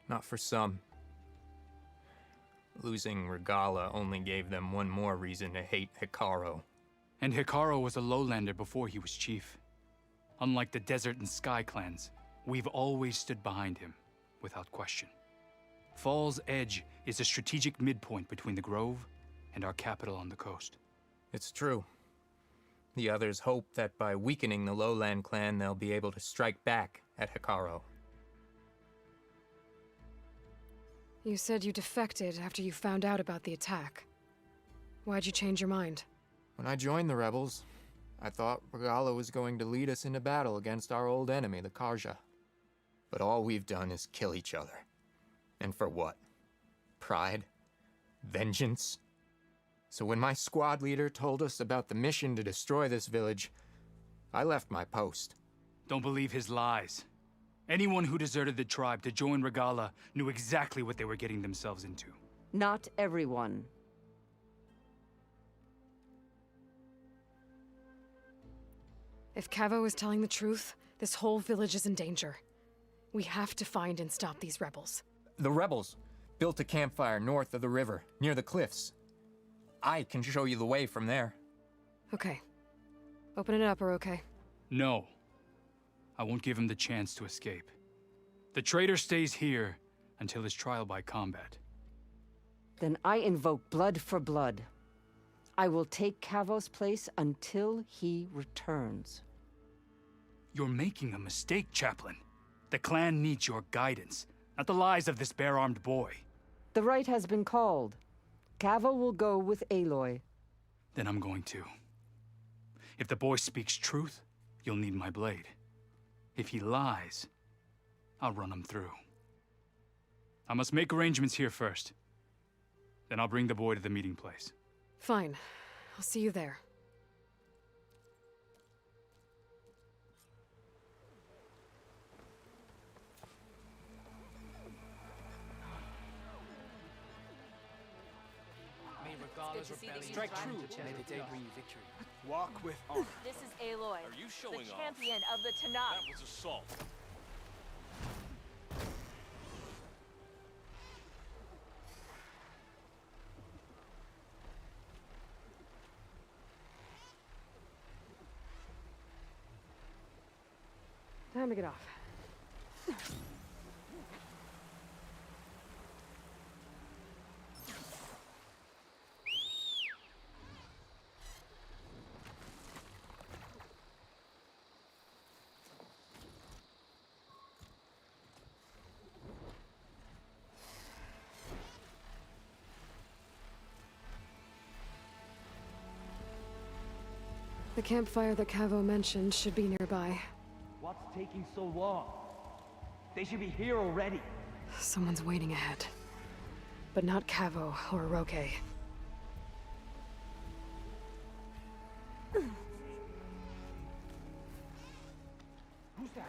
Speaker 9: Not for some. Losing Regala only gave them one more reason to hate Hekarro.
Speaker 5: And Hekarro was a lowlander before he was chief. Unlike the Desert and Sky clans, we've always stood behind him, without question. Fall's Edge is a strategic midpoint between the Grove and our capital on the coast.
Speaker 9: It's true. The others hope that by weakening the Lowland clan, they'll be able to strike back at Hekarro.
Speaker 1: You said you defected after you found out about the attack. Why'd you change your mind?
Speaker 9: When I joined the rebels, I thought Regala was going to lead us into battle against our old enemy, the Karja. But all we've done is kill each other. And for what? Pride? Vengeance? So when my squad leader told us about the mission to destroy this village, I left my post.
Speaker 5: Don't believe his lies. Anyone who deserted the tribe to join Regala knew exactly what they were getting themselves into.
Speaker 2: Not everyone.
Speaker 1: If Cavo is telling the truth, this whole village is in danger. We have to find and stop these rebels.
Speaker 9: The rebels built a campfire north of the river, near the cliffs. I can show you the way from there.
Speaker 1: Okay. Open it up, Aroke.
Speaker 5: No. I won't give him the chance to escape. The traitor stays here until his trial by combat.
Speaker 2: Then I invoke blood for blood. I will take Cavo's place until he returns.
Speaker 5: You're making a mistake, Chaplain. The clan needs your guidance, not the lies of this bare-armed boy.
Speaker 2: The right has been called. Cavo will go with Aloy.
Speaker 5: Then I'm going to. If the boy speaks truth, you'll need my blade. If he lies, I'll run him through. I must make arrangements here first. Then I'll bring the boy to the meeting place.
Speaker 1: Fine. I'll see you there.
Speaker 8: May
Speaker 20: good to see that you
Speaker 12: Strike
Speaker 20: tried
Speaker 12: true.
Speaker 20: to
Speaker 12: May the day bring you victory. Walk with honor.
Speaker 18: This is Aloy,
Speaker 24: Are you
Speaker 18: the
Speaker 24: showing off?
Speaker 18: champion of the Tanakh.
Speaker 24: That was assault.
Speaker 1: Time to get off. The campfire that Cavo mentioned should be nearby.
Speaker 15: What's taking so long? They should be here already.
Speaker 1: Someone's waiting ahead. But not Cavo or Roque.
Speaker 15: Who's that?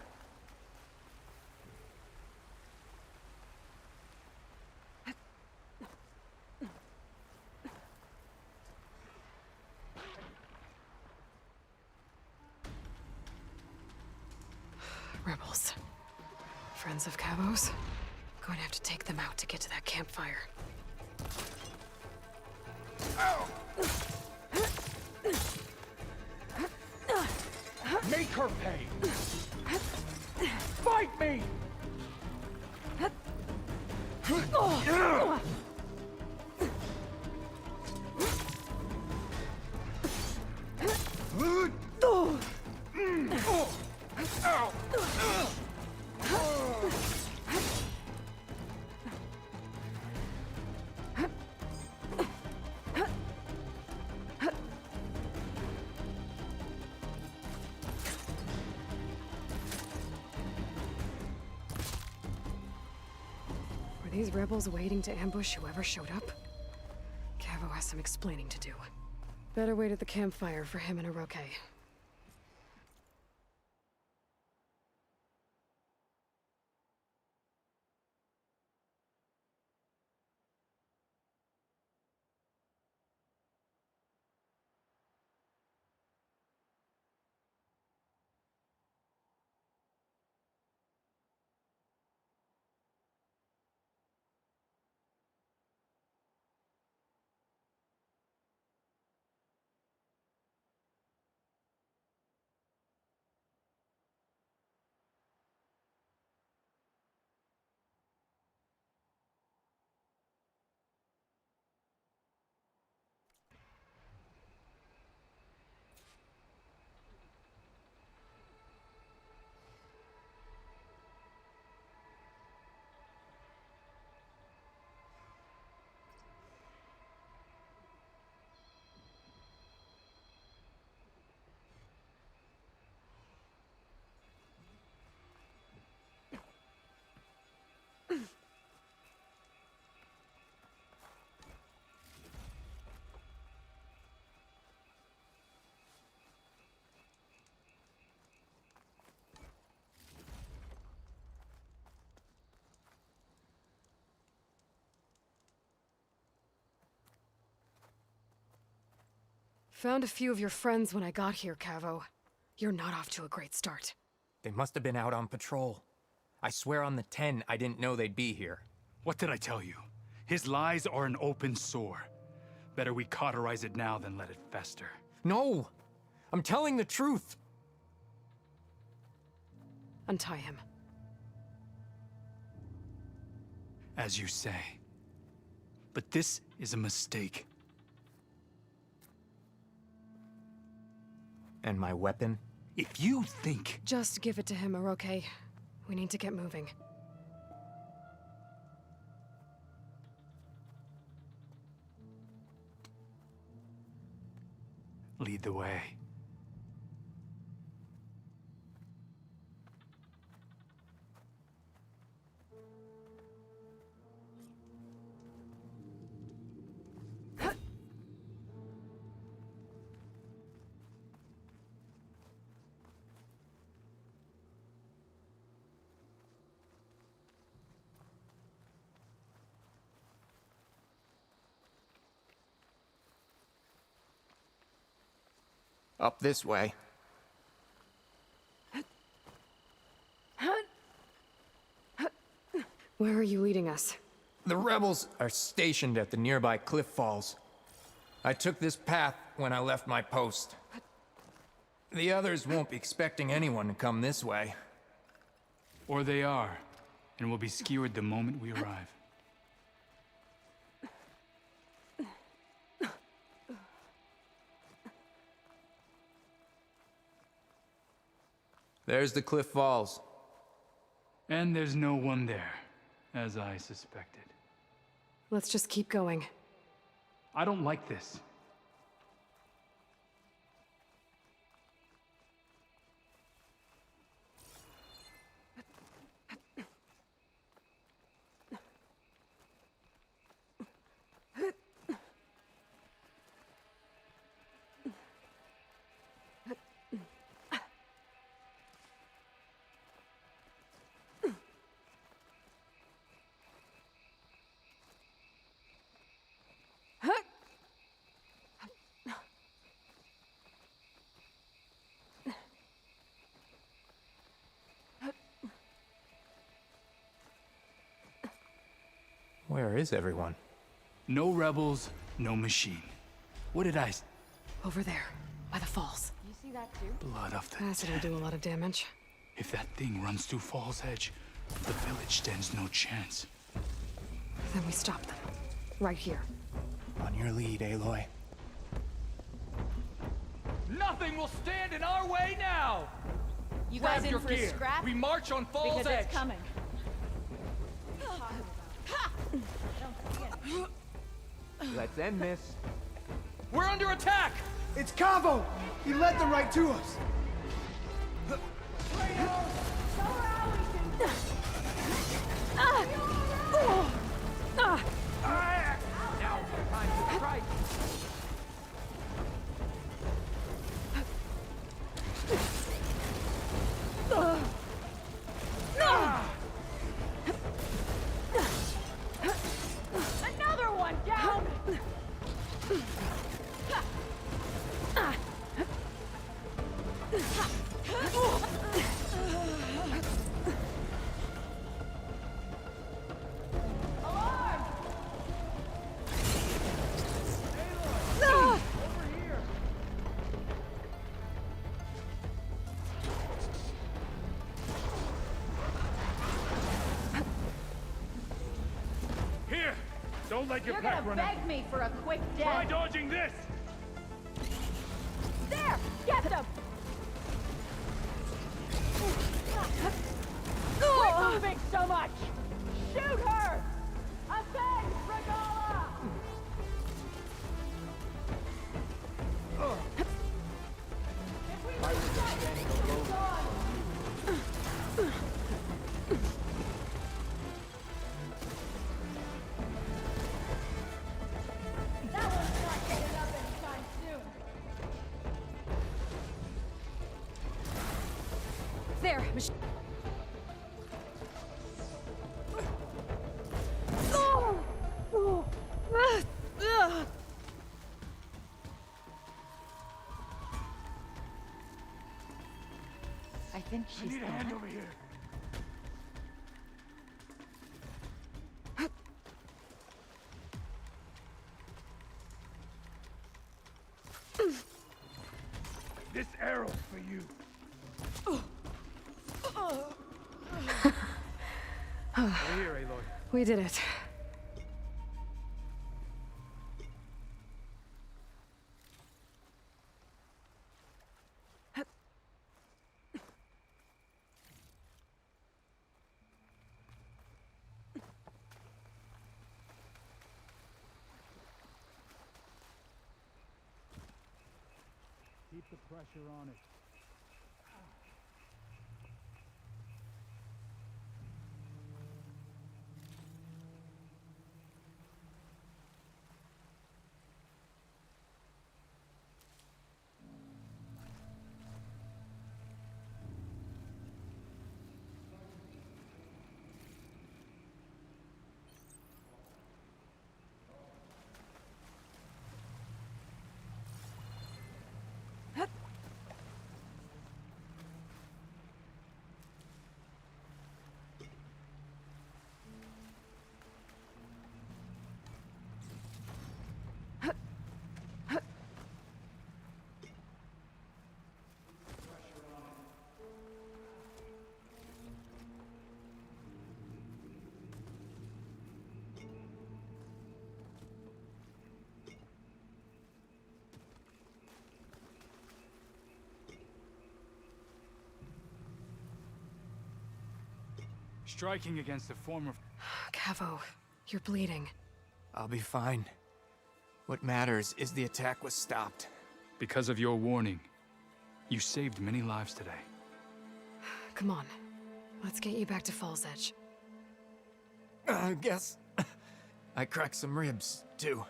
Speaker 1: Rebels. Friends of Cavo's. Going to have to take them out to get to that campfire.
Speaker 15: Make her pay! Fight me!
Speaker 1: Were these rebels waiting to ambush whoever showed up? Cavo has some explaining to do. Better wait at the campfire for him and Aroke. Found a few of your friends when I got here, Cavo. You're not off to a great start.
Speaker 9: They must have been out on patrol. I swear on the 10, I didn't know they'd be here.
Speaker 5: What did I tell you? His lies are an open sore. Better we cauterize it now than let it fester.
Speaker 9: No! I'm telling the truth!
Speaker 1: Untie him.
Speaker 5: As you say. But this is a mistake.
Speaker 9: And my weapon?
Speaker 5: If you think...
Speaker 1: Just give it to him, Aroke. We need to get moving.
Speaker 5: Lead the way.
Speaker 9: Up this way.
Speaker 1: Where are you leading us?
Speaker 9: The rebels are stationed at the nearby cliff falls. I took this path when I left my post. The others won't be expecting anyone to come this way.
Speaker 5: Or they are, and will be skewered the moment we arrive.
Speaker 9: There's the cliff falls.
Speaker 5: And there's no one there, as I suspected.
Speaker 1: Let's just keep going.
Speaker 5: I don't like this.
Speaker 9: Where is everyone?
Speaker 5: No rebels, no machine. What did I...
Speaker 1: Over there, by the falls.
Speaker 21: You see that too?
Speaker 5: Blood of the
Speaker 1: Acid will do a lot of damage.
Speaker 5: If that thing runs through Fall's Edge, the village stands no chance.
Speaker 1: Then we stop them. Right here.
Speaker 9: On your lead, Aloy.
Speaker 8: Nothing will stand in our way now!
Speaker 21: You
Speaker 8: Grab
Speaker 21: guys in
Speaker 8: your
Speaker 21: for
Speaker 8: gear.
Speaker 21: a scrap?
Speaker 8: We march on Fall's
Speaker 21: Because
Speaker 8: Edge.
Speaker 21: it's coming.
Speaker 9: Let's end this.
Speaker 8: We're under attack!
Speaker 12: It's Cavo! He led the right to us!
Speaker 8: Now's the time to strike!
Speaker 21: Another one down!
Speaker 14: Here! Don't let your
Speaker 21: You're
Speaker 14: pack
Speaker 21: gonna
Speaker 14: run out.
Speaker 21: beg me for a quick
Speaker 14: Try
Speaker 21: death.
Speaker 14: dodging this!
Speaker 21: There! Get them! Quit moving so much! Shoot her! Ascend, Regala! That one's not getting up anytime soon.
Speaker 1: There!
Speaker 21: I think
Speaker 14: I
Speaker 21: she's
Speaker 14: need a
Speaker 21: dead.
Speaker 14: hand over here. This arrow's for you. Over here, Aloy.
Speaker 1: We did it.
Speaker 5: Keep the pressure on it. Striking against a form of...
Speaker 1: Cavo, you're bleeding.
Speaker 9: I'll be fine. What matters is the attack was stopped.
Speaker 5: Because of your warning, you saved many lives today.
Speaker 1: Come on. Let's get you back to Fall's Edge.
Speaker 9: I guess I cracked some ribs, too.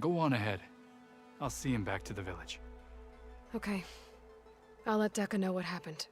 Speaker 5: Go on ahead. I'll see him back to the village.
Speaker 1: Okay. I'll let Dekka know what happened.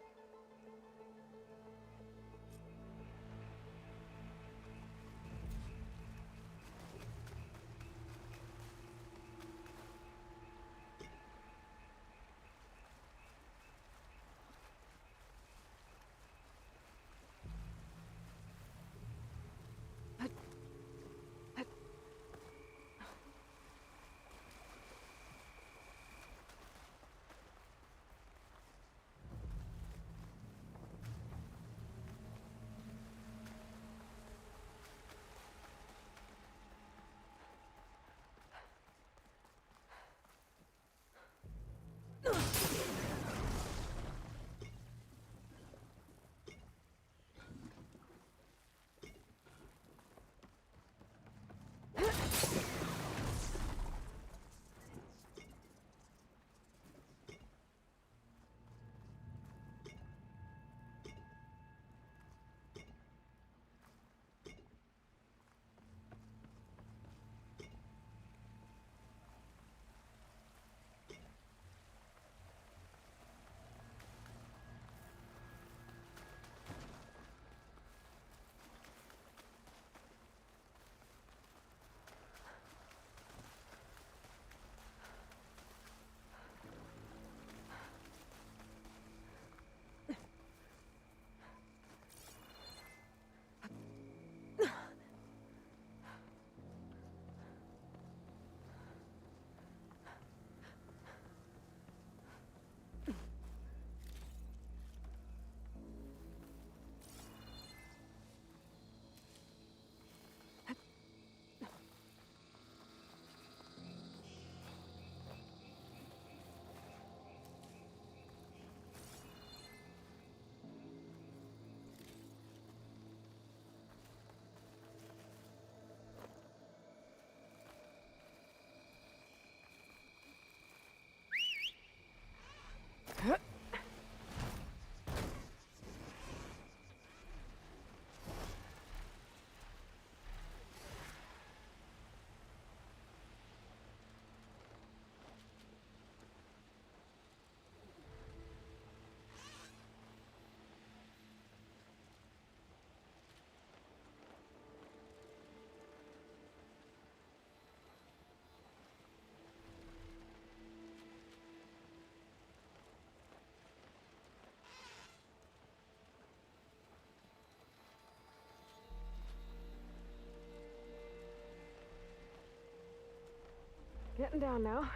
Speaker 1: Getting down now.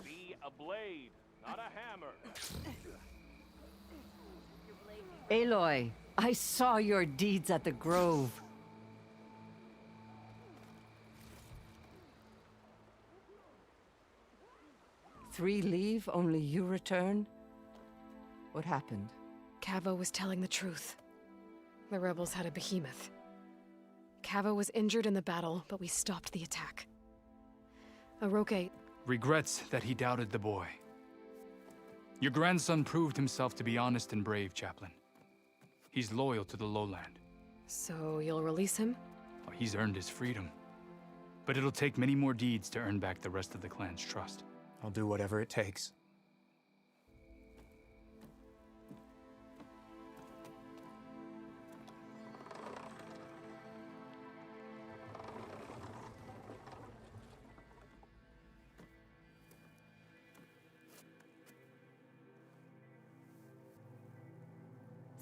Speaker 24: Be a blade, not a hammer.
Speaker 2: Aloy, I saw your deeds at the Grove. Three leave, only you return? What happened?
Speaker 1: Cavo was telling the truth. The rebels had a behemoth. Cavo was injured in the battle, but we stopped the attack. Aroke...
Speaker 5: Regrets that he doubted the boy. Your grandson proved himself to be honest and brave, Chaplain. He's loyal to the lowland.
Speaker 1: So you'll release him?
Speaker 5: Well, he's earned his freedom. But it'll take many more deeds to earn back the rest of the clan's trust.
Speaker 9: I'll do whatever it takes.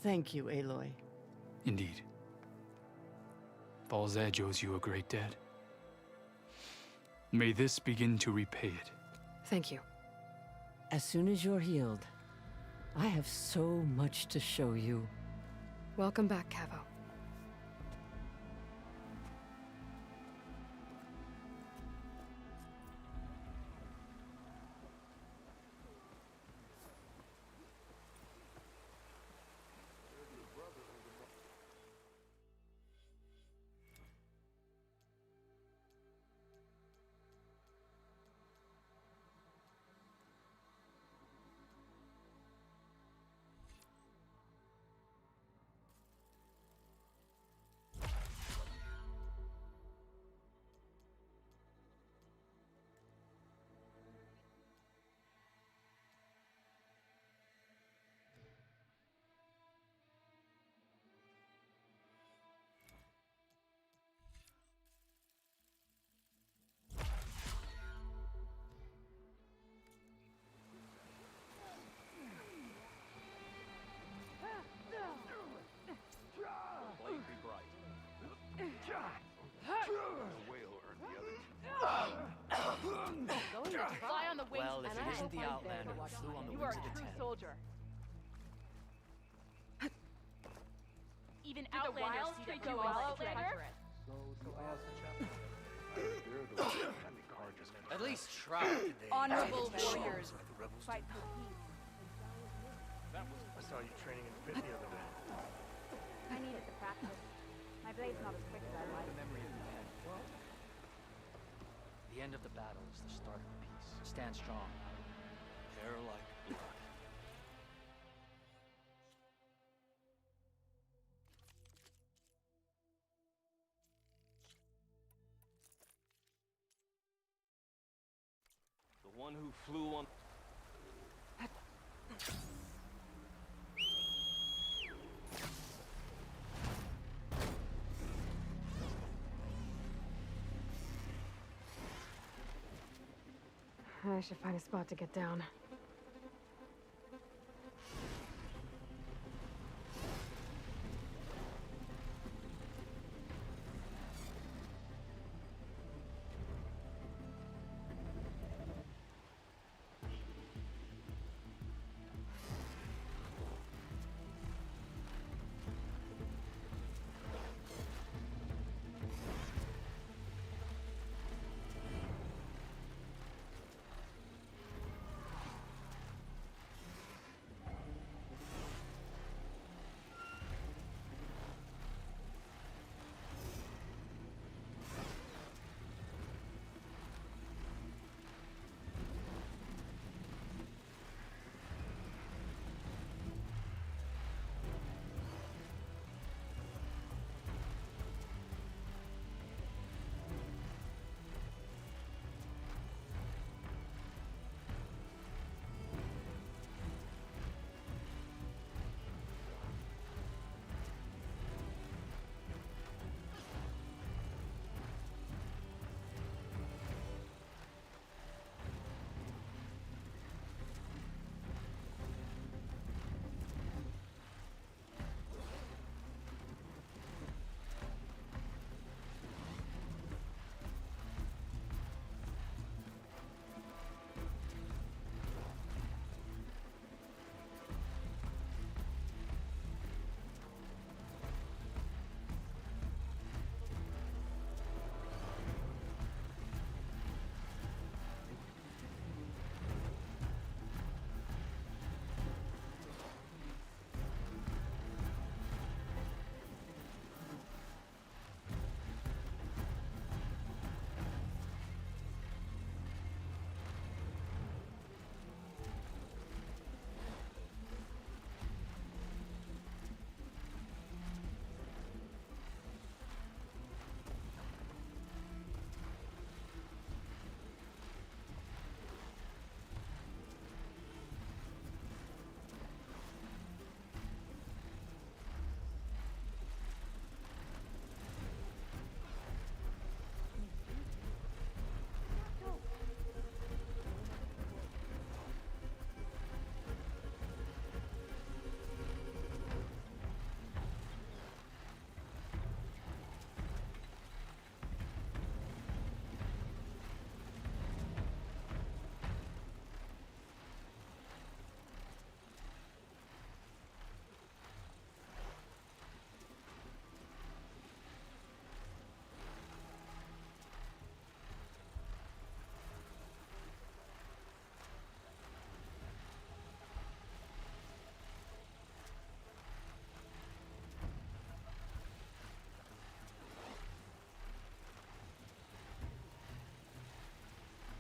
Speaker 2: Thank you, Aloy.
Speaker 5: Indeed. Fall's Edge owes you a great debt. May this begin to repay it.
Speaker 1: Thank you.
Speaker 2: As soon as you're healed, I have so much to show you.
Speaker 1: Welcome back, Cavo.
Speaker 8: isn't the Outlander who flew on the
Speaker 20: You are
Speaker 8: wings
Speaker 20: a
Speaker 8: of the
Speaker 20: true
Speaker 8: Ten.
Speaker 20: soldier. Even
Speaker 17: Did the
Speaker 20: Outlanders
Speaker 17: Wilds
Speaker 20: see
Speaker 17: treat
Speaker 20: that
Speaker 17: you
Speaker 20: you
Speaker 17: well,
Speaker 20: are
Speaker 17: Outlander?
Speaker 20: treacherous.
Speaker 15: So how's the chapter? They're the ones that had the Carjas.
Speaker 8: At least try.
Speaker 4: Honorable warriors,
Speaker 14: The rebels
Speaker 4: fight for peace.
Speaker 14: I saw you training in the pit the other day.
Speaker 18: I needed the practice. My blade's not as quick as I'd like.
Speaker 8: The memory of the men. The end of the battle is the start of peace. Stand strong. Hair like blood.
Speaker 24: The one who flew on...
Speaker 1: I should find a spot to get down.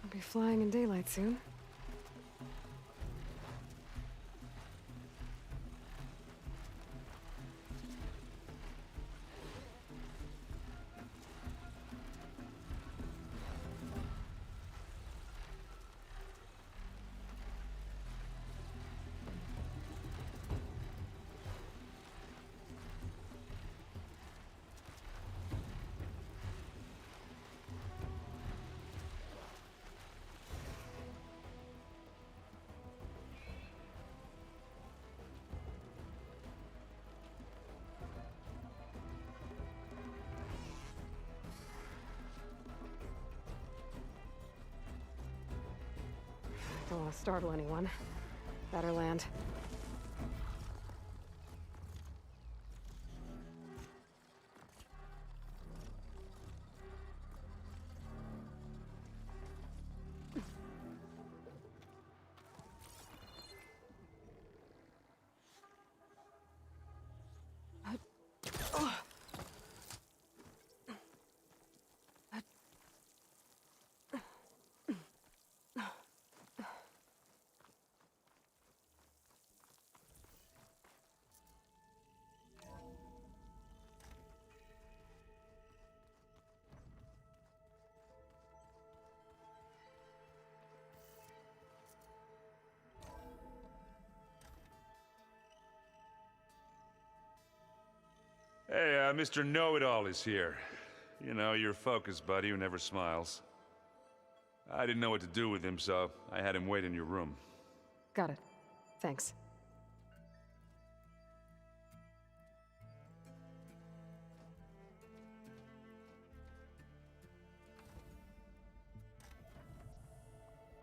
Speaker 1: I'll be flying in daylight soon. Don't want to startle anyone. Better land.
Speaker 3: Hey, Mr. Know-It-All is here. You know, your focus buddy who never smiles. I didn't know what to do with him, so I had him wait in your room.
Speaker 1: Got it. Thanks.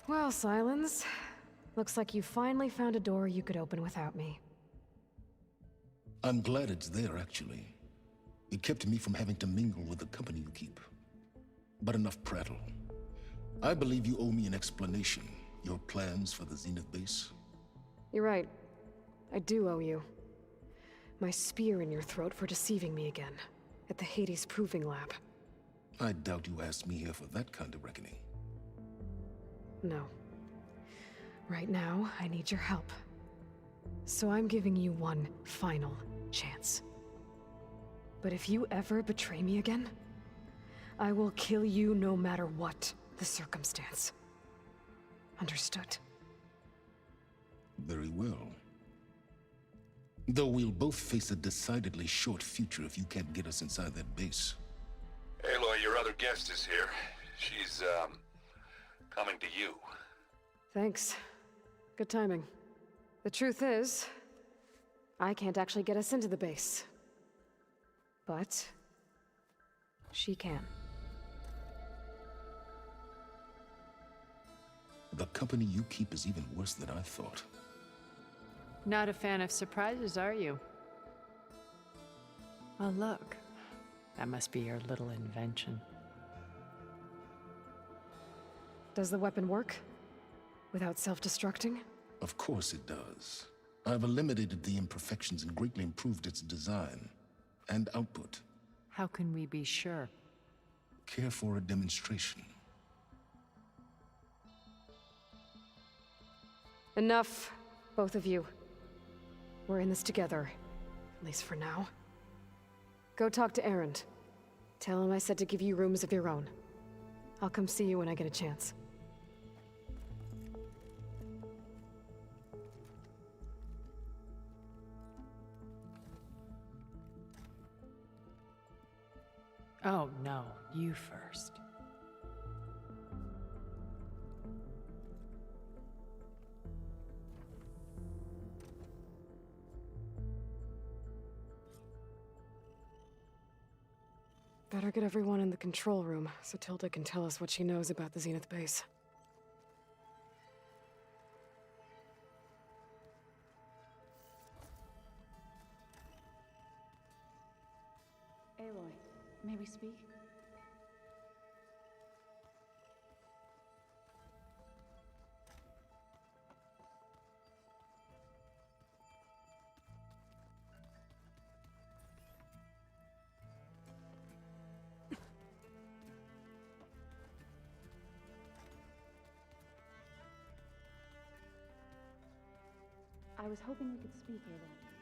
Speaker 1: Well, Sylens. Looks like you finally found a door you could open without me.
Speaker 11: I'm glad it's there, actually. It kept me from having to mingle with the company you keep. But enough prattle. I believe you owe me an explanation. Your plans for the Zenith base?
Speaker 1: You're right. I do owe you. My spear in your throat for deceiving me again. At the Hades Proving Lab.
Speaker 11: I doubt you asked me here for that kind of reckoning.
Speaker 1: No. Right now, I need your help. So I'm giving you one final chance. But if you ever betray me again, I will kill you no matter what the circumstance. Understood?
Speaker 11: Very well. Though we'll both face a decidedly short future if you can't get us inside that base.
Speaker 3: Aloy, your other guest is here. She's, coming to you.
Speaker 1: Thanks. Good timing. The truth is, I can't actually get us into the base. But she can.
Speaker 11: The company you keep is even worse than I thought.
Speaker 7: Not a fan of surprises, are you? Oh, look. That must be your little invention.
Speaker 1: Does the weapon work? Without self-destructing?
Speaker 11: Of course it does. I've eliminated the imperfections and greatly improved its design and output.
Speaker 7: How can we be sure?
Speaker 11: Care for a demonstration?
Speaker 1: Enough, both of you. We're in this together, at least for now. Go talk to Erend. Tell him I said to give you rooms of your own. I'll come see you when I get a chance.
Speaker 7: Oh, no. You first.
Speaker 1: Better get everyone in the control room so Tilda can tell us what she knows about the Zenith base.
Speaker 21: Aloy, may we speak? I was hoping we could speak, Aloy.